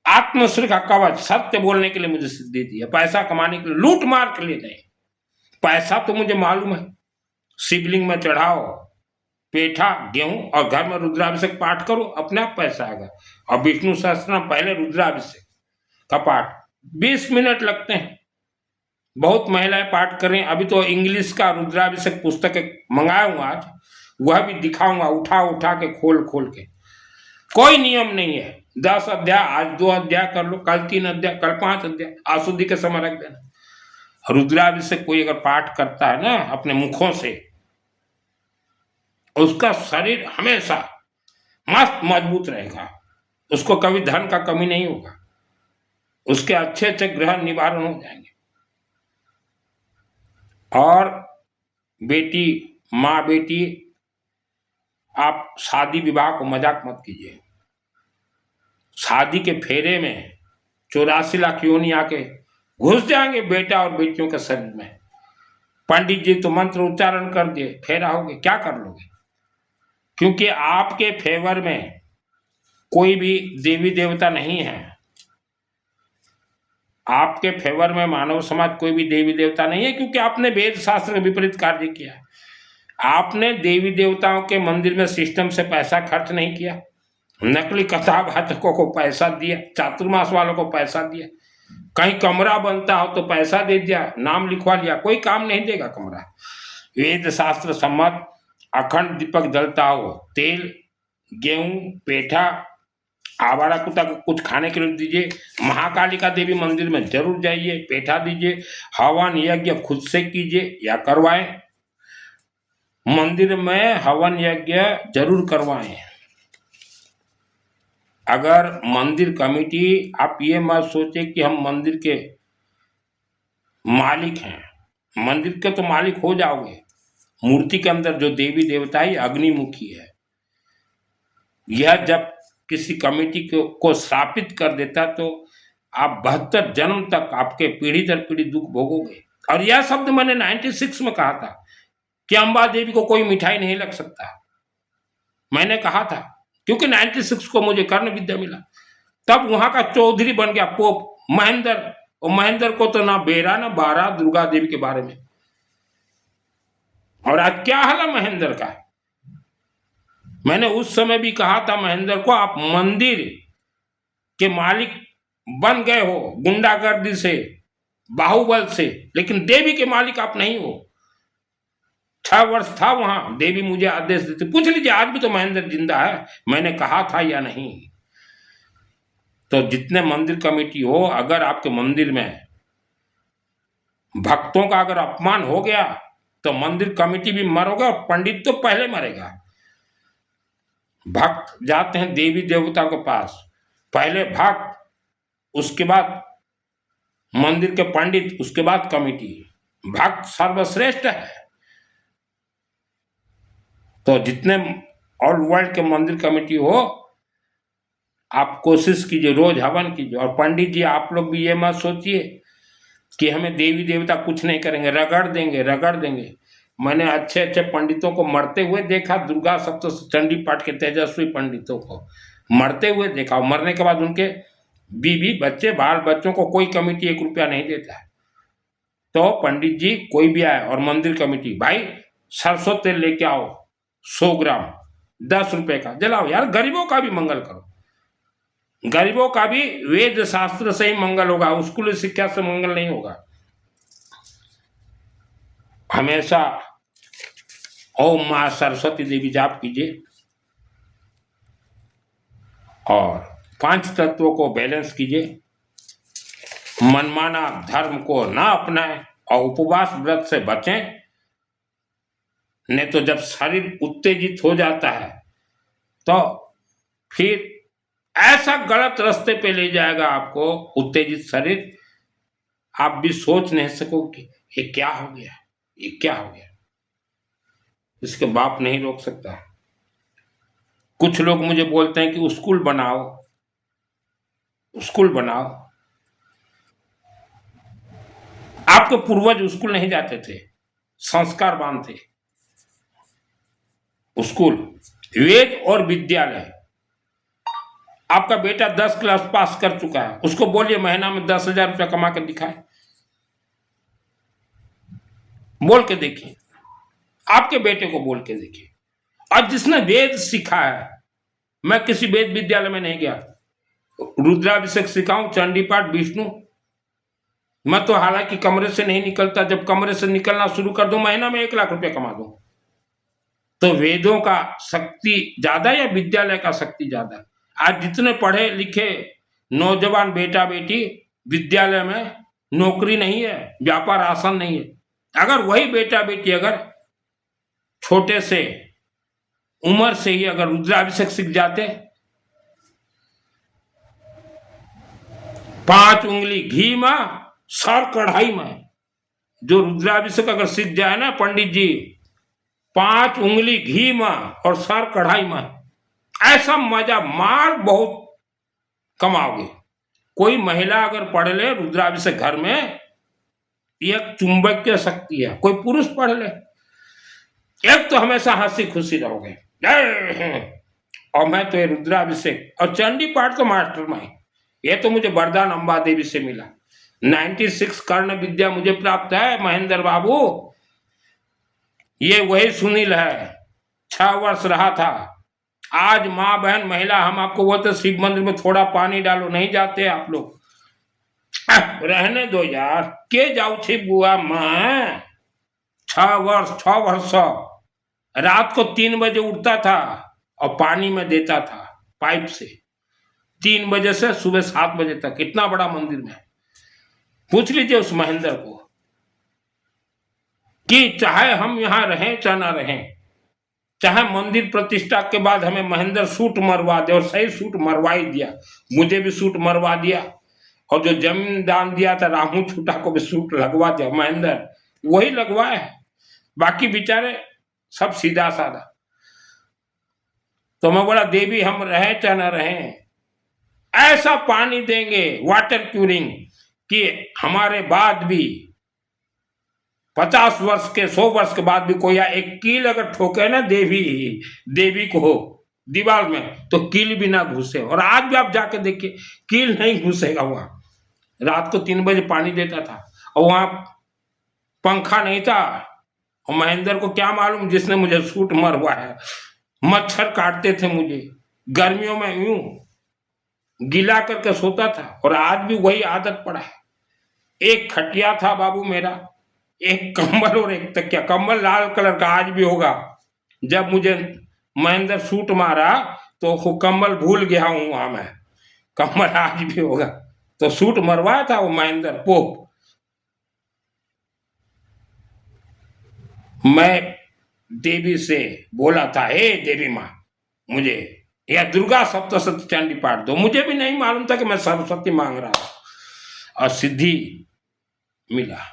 आत्मश्री का कवच सत्य बोलने के लिए मुझे सिद्धि दी है। पैसा कमाने के लिए, लूट मार के लिए नहीं। पैसा तो मुझे मालूम है, शिवलिंग में चढ़ाओ पेठा गेहूं और घर में रुद्राभिषेक पाठ करो, अपने आप पैसा आएगा। और विष्णु सहस्त्रनाम पहले रुद्राभिषेक का पाठ 20 मिनट लगते हैं। बहुत महिलाएं पाठ करें। अभी तो इंग्लिश का रुद्राभिषेक पुस्तक मंगाया हूं, आज वह भी दिखाऊंगा, उठा उठा के खोल खोल के। कोई नियम नहीं है। 10 अध्याय, आज 2 अध्याय कर लो, कल 3 अध्याय, कल 5 अध्याय, आसुदी के समय रख देना। रुद्राभिषेक कोई अगर पाठ करता है ना अपने मुखों से, उसका शरीर हमेशा मस्त मजबूत रहेगा, उसको कभी धन का कमी नहीं होगा, उसके अच्छे अच्छे ग्रह निवारण हो जाएंगे। और बेटी, माँ बेटी, आप शादी विवाह को मजाक मत कीजिए। शादी के फेरे में 84 लाख योनि आके घुस जाएंगे बेटा और बेटियों के शरीर में। पंडित जी तो मंत्र उच्चारण कर दिए, फेरा होगे, क्या कर लोगे? क्योंकि आपके फेवर में कोई भी देवी देवता नहीं है। आपके फेवर में मानव समाज कोई भी देवी देवता नहीं है, क्योंकि आपने वेद शास्त्र के विपरीत कार्य किया। आपने देवी देवताओं के मंदिर में सिस्टम से पैसा खर्च नहीं किया, नकली कथावाचकों को पैसा दिया, चातुर्मास वालों को पैसा दिया, कहीं कमरा बनता हो तो पैसा दे दिया, नाम लिखवा लिया, कोई काम नहीं देगा कमरा। वेद शास्त्र सम्मत अखंड दीपक जलता हो, तेल गेहूं पेठा आवारा कुत्ता को कुछ खाने के लिए दीजिए, महाकालिका देवी मंदिर में जरूर जाइए, पेठा दीजिए, हवन यज्ञ खुद से कीजिए या करवाएं, मंदिर में हवन यज्ञ जरूर करवाएं। अगर मंदिर कमेटी, आप ये मत सोचे कि हम मंदिर के मालिक हैं, मंदिर के तो मालिक हो जाओगे। मूर्ति के अंदर जो देवी देवता है अग्निमुखी है। यह जब किसी कमेटी को स्थापित कर देता तो आप 72 जन्म तक आपके पीढ़ी दर पीढ़ी दुख भोगोगे। और यह शब्द मैंने 96 में कहा था कि अंबा देवी को कोई मिठाई नहीं लग सकता। मैंने कहा था क्योंकि 96 को मुझे कर्ण विद्या मिला। तब वहां का चौधरी बन गया पोप महेंद्र, और महेंद्र को तो ना बेरा ना बारा दुर्गा देवी के बारे में। और आज क्या हाल है महेंद्र का? मैंने उस समय भी कहा था महेंद्र को, आप मंदिर के मालिक बन गए हो गुंडागर्दी से, बाहुबल से, लेकिन देवी के मालिक आप नहीं हो। 6 वर्ष था वहां, देवी मुझे आदेश देती। पूछ लीजिए आज भी तो महेंद्र जिंदा है, मैंने कहा था या नहीं। तो जितने मंदिर कमेटी हो, अगर आपके मंदिर में भक्तों का अगर अपमान हो गया तो मंदिर कमेटी भी मरोगे और पंडित तो पहले मरेगा। भक्त जाते हैं देवी देवता के पास, पहले भक्त, उसके बाद मंदिर के पंडित, उसके बाद कमेटी। भक्त सर्वश्रेष्ठ है। तो जितने ऑल वर्ल्ड के मंदिर कमेटी हो, आप कोशिश कीजिए, रोज हवन कीजिए। और पंडित जी आप लोग भी ये मत सोचिए कि हमें देवी देवता कुछ नहीं करेंगे, रगड़ देंगे रगड़ देंगे। मैंने अच्छे अच्छे पंडितों को मरते हुए देखा, दुर्गा सप्तशती चंडी पाठ के तेजस्वी पंडितों को मरते हुए देखा। मरने के बाद उनके बीवी बच्चे बाल बच्चों को कोई कमेटी 1 रुपया नहीं देता है। तो पंडित जी कोई भी आए और मंदिर कमेटी, भाई सरसों तेल लेके आओ 100 ग्राम 10 रुपए का, जलाओ यार, गरीबों का भी मंगल करो। गरीबों का भी वेद शास्त्र से ही मंगल होगा, स्कूल शिक्षा से मंगल नहीं होगा। हमेशा ओम मां सरस्वती देवी जाप कीजिए और 5 तत्वों को बैलेंस कीजिए। मनमाना धर्म को ना अपनाएं और उपवास व्रत से बचें। नहीं तो जब शरीर उत्तेजित हो जाता है तो फिर ऐसा गलत रास्ते पे ले जाएगा आपको उत्तेजित शरीर, आप भी सोच नहीं सकोगे ये क्या हो गया, ये क्या हो गया। इसके बाप नहीं रोक सकता। कुछ लोग मुझे बोलते हैं कि स्कूल बनाओ, स्कूल बनाओ। आपके पूर्वज स्कूल नहीं जाते थे, संस्कारवान थे। स्कूल, वेद और विद्यालय। आपका बेटा 10 क्लास पास कर चुका है, उसको बोलिए महीना में 10,000 रुपया कमा के दिखाए, बोल के देखिए, आपके बेटे को बोल के देखिए। और जिसने वेद सीखा है, मैं किसी वेद विद्यालय में नहीं गया, रुद्राभिषेक सिखाऊं, चंडी पाठ, विष्णु, मैं तो हालांकि कमरे से नहीं निकलता, जब कमरे से निकलना शुरू कर दूं महीना में 1 लाख रुपया कमा दूं। तो वेदों का शक्ति ज्यादा या विद्यालय का शक्ति ज्यादा? आज जितने पढ़े लिखे नौजवान बेटा बेटी, विद्यालय में नौकरी नहीं है, व्यापार आसान नहीं है। अगर वही बेटा बेटी अगर छोटे से उम्र से ही अगर रुद्राभिषेक सीख जाते, 5 उंगली घी में सर कढ़ाई में, जो रुद्राभिषेक अगर सीख जाए ना पंडित जी, 5 उंगली घी में और सर कढ़ाई में, ऐसा मजा मार बहुत कमाओगे। कोई महिला अगर पढ़ ले रुद्राभिषेक घर में, एक चुंबकीय शक्ति है। कोई पुरुष पढ़ ले, एक तो हमेशा हंसी खुशी रहोगे, और मैं तो ये रुद्राभिषेक और चंडी पाठ तो मास्टर माइंड, ये तो मुझे वरदान अंबा देवी से मिला। 96 कर्ण विद्या मुझे प्राप्त है महेंद्र बाबू। ये वही सुनील है, 6 वर्ष रहा था। आज माँ बहन महिला हम आपको बोलते शिव मंदिर में थोड़ा पानी डालो, नहीं जाते आप लोग। रहने दो यार, के जाऊ थी बुआ मैं। 6 वर्ष रात को 3 बजे उठता था और पानी में देता था पाइप से, 3 बजे से सुबह 7 बजे तक, इतना बड़ा मंदिर में। पूछ लीजिए उस महेंद्र को कि चाहे हम यहां रहें चाहे ना रहें, चाहे मंदिर प्रतिष्ठा के बाद हमें महेंद्र सूट मरवा दे, और सही सूट मरवा ही दिया, मुझे भी सूट मरवा दिया, और जो जमीन दान दिया था रामू छूटा को भी सूट लगवा दिया, महेंद्र वही लगवाया है। बाकी बेचारे सब सीधा साधा। तो मैं बोला देवी हम रहें चाहे ना रहें, ऐसा पानी देंगे वाटर क्यूरिंग कि हमारे बाद भी 50 वर्ष के 100 वर्ष के बाद भी कोई एक कील अगर ठोके ना देवी को दीवार में, तो कील भी ना घुसे। और आज भी आप जाके देखिए कील नहीं घुसेगा वहां। रात को 3 बजे पानी देता था और वहां पंखा नहीं था, और महेंद्र को क्या मालूम जिसने मुझे सूट मरवाया, मच्छर काटते थे मुझे, गर्मियों में यूं गीला करके सोता था, और आज भी वही आदत पड़ा है। एक खटिया था बाबू मेरा, एक कंबल और एक तकिया, कंबल लाल कलर का आज भी होगा। जब मुझे महेंद्र सूट मारा तो वो कंबल भूल गया हूं वहां मैं, कंबल आज भी होगा। तो सूट मरवाया था वो महेंद्र पोप। मैं देवी से बोला था, हे देवी माँ मुझे या दुर्गा सप्तशती चंडी पाठ दो। मुझे भी नहीं मालूम था कि मैं सरस्वती मांग रहा था, और सिद्धि मिला।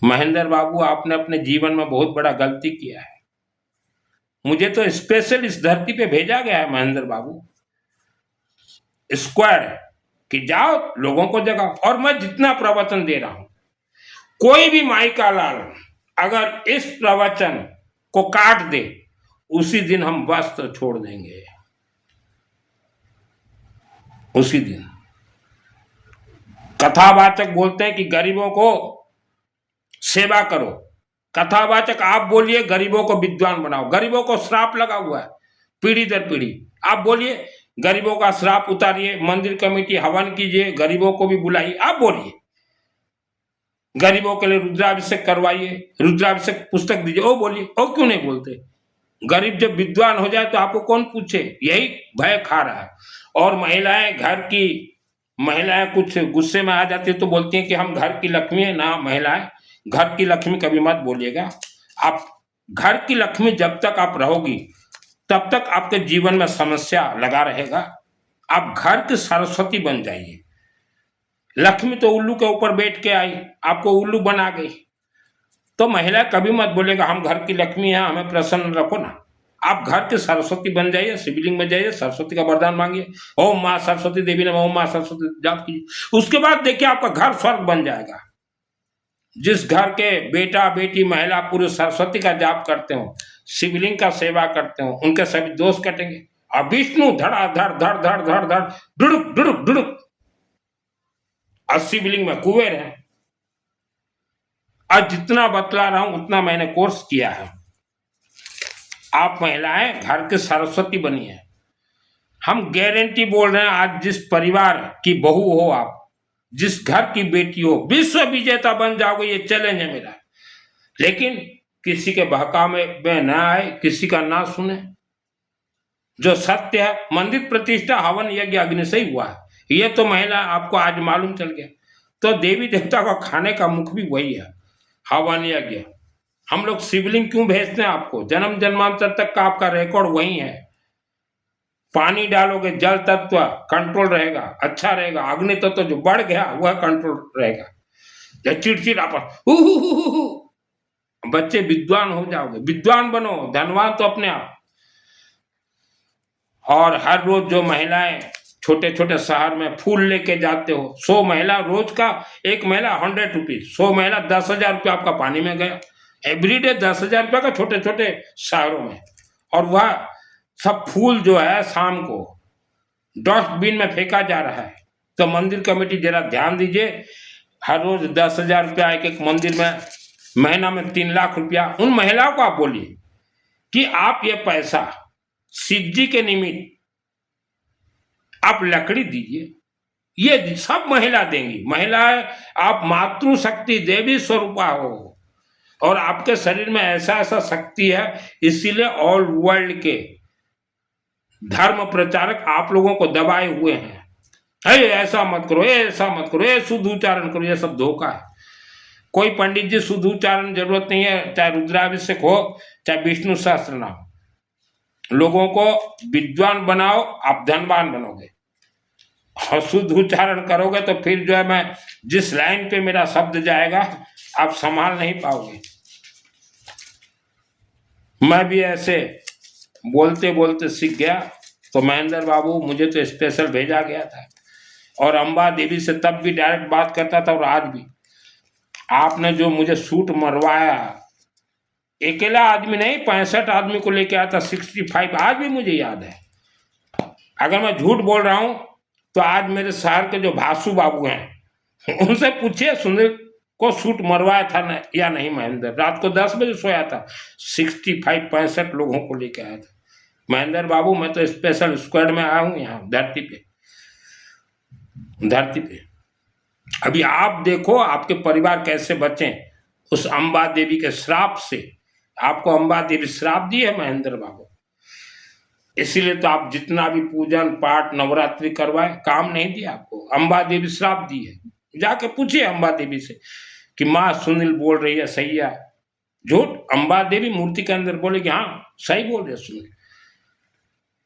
महेंद्र बाबू आपने अपने जीवन में बहुत बड़ा गलती किया है। मुझे तो स्पेशल इस धरती पे भेजा गया है महेंद्र बाबू, स्क्वाड, कि जाओ लोगों को जगाओ। और मैं जितना प्रवचन दे रहा हूं, कोई भी माई का लाल अगर इस प्रवचन को काट दे, उसी दिन हम वस्त्र छोड़ देंगे, उसी दिन। कथावाचक बोलते हैं कि गरीबों को सेवा करो, कथावाचक आप बोलिए गरीबों को विद्वान बनाओ। गरीबों को श्राप लगा हुआ है पीढ़ी दर पीढ़ी, आप बोलिए गरीबों का श्राप उतारिए, मंदिर कमेटी हवन कीजिए, गरीबों को भी बुलाइए, आप बोलिए गरीबों के लिए रुद्राभिषेक करवाइए, रुद्राभिषेक पुस्तक दीजिए, वो बोलिए। और क्यों नहीं बोलते? गरीब जब विद्वान हो जाए तो आपको कौन पूछे, यही भय खा रहा है। और महिलाएं, घर की महिलाएं कुछ गुस्से में आ जाती है तो बोलती हैं कि हम घर की लक्ष्मी है ना। महिलाएं घर की लक्ष्मी कभी मत बोलिएगा, आप घर की लक्ष्मी जब तक आप रहोगी तब तक आपके जीवन में समस्या लगा रहेगा। आप घर की सरस्वती बन जाइए। लक्ष्मी तो उल्लू के ऊपर बैठ के आई, आपको उल्लू बना गई, तो महिला कभी मत बोलेगा हम घर की लक्ष्मी हैं, हमें प्रसन्न रखो ना। आप घर के सरस्वती बन जाइए, शिवलिंग में जाइए, सरस्वती का वरदान मांगिए, ओम माँ सरस्वती देवी नमः, ओम माँ सरस्वती जाप कीजिए। उसके बाद देखिए आपका घर स्वर्ग बन जाएगा। जिस घर के बेटा बेटी महिला पुरुष सरस्वती का जाप करते हो, शिवलिंग का सेवा करते हो, उनके सभी दोष कटेंगे। और विष्णु धड़ाधड़ धड़ धड़ धड़ धड़ डुड़ुक डुड़ुक डुड़ुक, और शिवलिंग में कुबेर है। आज जितना बतला रहा हूं उतना मैंने कोर्स किया है। आप महिलाएं घर के सरस्वती बनिए। हम गारंटी बोल रहे हैं, आज जिस परिवार की बहू हो आप, जिस घर की बेटी हो, विश्व विजेता बन जाओगे, ये चैलेंज है मेरा। लेकिन किसी के बहकावे में न आए, किसी का ना सुने। जो सत्य है, मंदिर प्रतिष्ठा हवन यज्ञ अग्नि से ही हुआ है। ये तो महिला आपको आज मालूम चल गया। तो देवी देवता का खाने का मुख भी वही है, हवन यज्ञ। हम लोग शिवलिंग क्यों भेजते हैं आपको? जन्म जन्मांतर तक का आपका रिकॉर्ड वही है। पानी डालोगे, जल तत्व कंट्रोल रहेगा, अच्छा रहेगा। अग्नि तत्व जो बढ़ गया वह कंट्रोल रहेगा। या चिड़चिड़ापन, बच्चे विद्वान हो जाओगे, विद्वान बनो, धनवान तो अपने आप। और हर रोज जो महिलाएं छोटे छोटे शहर में फूल लेके जाते हो, 100 महिला रोज का, एक महिला 100 रुपीज, 100 महिला 10,000 रुपया आपका पानी में गया। एवरीडे 10,000 रुपया का छोटे छोटे शहरों में। और वह सब फूल जो है शाम को डस्टबिन में फेंका जा रहा है। तो मंदिर कमेटी जरा ध्यान दीजिए, हर रोज 10,000 रुपया एक एक मंदिर में, महीना में 3 लाख रुपया। उन महिलाओं को आप बोलिए कि आप ये पैसा शिव जी के निमित्त आप लकड़ी दीजिए, ये सब महिला देंगी। महिलाएं, आप मातृशक्ति देवी स्वरूपा हो, और आपके शरीर में ऐसा ऐसा शक्ति है, इसीलिए ऑल वर्ल्ड के धर्म प्रचारक आप लोगों को दबाए हुए हैं। ऐसा मत करो, ऐसा मत करो, ये शुद्ध उच्चारण करो, ये सब धोखा है। कोई पंडित जी शुद्ध उच्चारण जरूरत नहीं है, चाहे रुद्राभिषेक हो, चाहे विष्णु सहस्त्र नाम। लोगों को विद्वान बनाओ, आप धनवान बनोगे। और शुद्ध उच्चारण करोगे तो फिर जो है, मैं जिस लाइन पे मेरा शब्द जाएगा आप संभाल नहीं पाओगे। मैं भी ऐसे बोलते बोलते सीख गया। तो महेंद्र बाबू, मुझे तो स्पेशल भेजा गया था, और अंबा देवी से तब भी डायरेक्ट बात करता था, और आज भी। आपने जो मुझे सूट मरवाया, अकेला आदमी नहीं, 65 आदमी को लेके आया था, 65, आज भी मुझे याद है। अगर मैं झूठ बोल रहा हूं तो आज मेरे शहर के जो भासु बाबू हैं उनसे पूछिए, सुनील को सूट मरवाया था ना या नहीं महेंद्र। रात को 10 बजे सोया था, 65 लोगों को लेके आया था। महेंद्र बाबू, मैं तो स्पेशल स्क्वाड में आया हूं यहाँ धरती पे। अभी आप देखो आपके परिवार कैसे बचे उस अंबा देवी के श्राप से। आपको अंबा देवी श्राप दी है महेंद्र बाबू, इसीलिए तो आप जितना भी पूजन पाठ नवरात्रि करवाए, काम नहीं दिया आपको। अंबा देवी श्राप दी है। जाके पूछिए अंबा देवी से कि माँ सुनील बोल रही है सही है झूठ। अंबा देवी मूर्ति के अंदर बोले कि हाँ सही बोल रहे सुनील।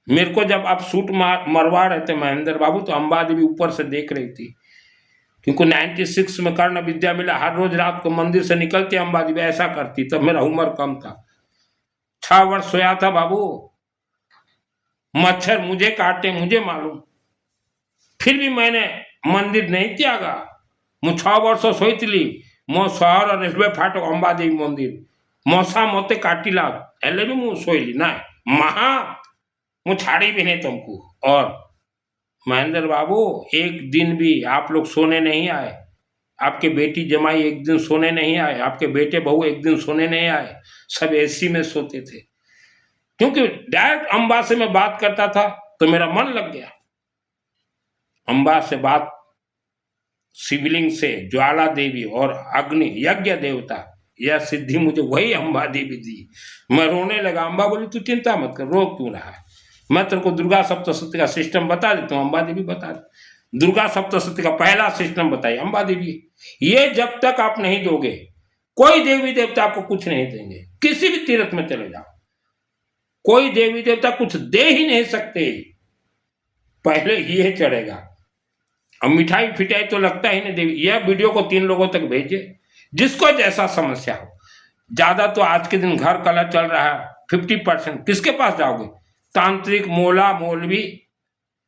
मेरे को जब आप सूट मरवा रहे थे महेंद्र बाबू, तो अंबा देवी ऊपर से देख रही थी, क्योंकि 96 में कर्ण विद्या मिला। हर रोज रात को मंदिर से निकलती अंबा देवी ऐसा करती। तब मेरा उम्र कम था, 6 वर्ष सोया था बाबू। मच्छर मुझे काटे, मुझे मालूम, फिर भी मैंने मंदिर नहीं त्यागा। मु 6 वर्ष सोईली मो शहर रेलवे फाटक अंबा देवी मंदिर मशा मते काटिला हेले भी मु सोईली ना महा मु छाड़ी भी नहीं तुमको। और महेंद्र बाबू, एक दिन भी आप लोग सोने नहीं आए, आपके बेटी जमाई एक दिन सोने नहीं आए, आपके बेटे बहू एक दिन सोने नहीं आए, सब एसी में सोते थे। क्योंकि डायरेक्ट अंबा से मैं बात करता था तो मेरा मन लग गया। अंबा से बात, शिवलिंग से ज्वाला देवी और अग्नि यज्ञ देवता, यह सिद्धि मुझे वही अंबा देवी दी। मैं रोने लगा। अंबा बोली तू चिंता मत कर, रो क्यों रहा है, मैं तेरे को दुर्गा सप्तशती का सिस्टम बता देता हूँ। अंबा देवी बता दे। दुर्गा सप्तशती का पहला सिस्टम बताइए, अंबा देवी। ये जब तक आप नहीं दोगे कोई देवी देवता आपको कुछ नहीं देंगे। किसी भी तीर्थ में चले जाओ, कोई देवी देवता कुछ दे ही नहीं सकते, पहले ये चढ़ेगा। अब मिठाई फिटाई तो लगता ही नहीं देवी। यह वीडियो को 3 लोगों तक भेजे, जिसको जैसा समस्या हो। ज्यादा तो आज के दिन घर कलह चल रहा है, 50%। किसके पास जाओगे? तांत्रिक, मोला, मौलवी,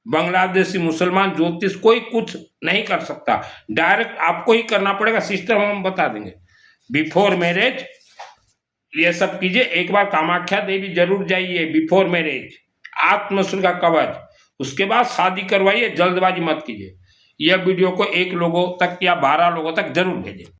बांग्लादेशी मुसलमान, ज्योतिष, कोई कुछ नहीं कर सकता। डायरेक्ट आपको ही करना पड़ेगा। सिस्टम हम बता देंगे। बिफोर मैरिज ये सब कीजिए। एक बार कामाख्या देवी जरूर जाइए बिफोर मैरिज, आत्मसूल का कवच। उसके बाद शादी करवाइए, जल्दबाजी मत कीजिए। यह वीडियो को 1 लोगों तक या 12 लोगों तक जरूर भेजें।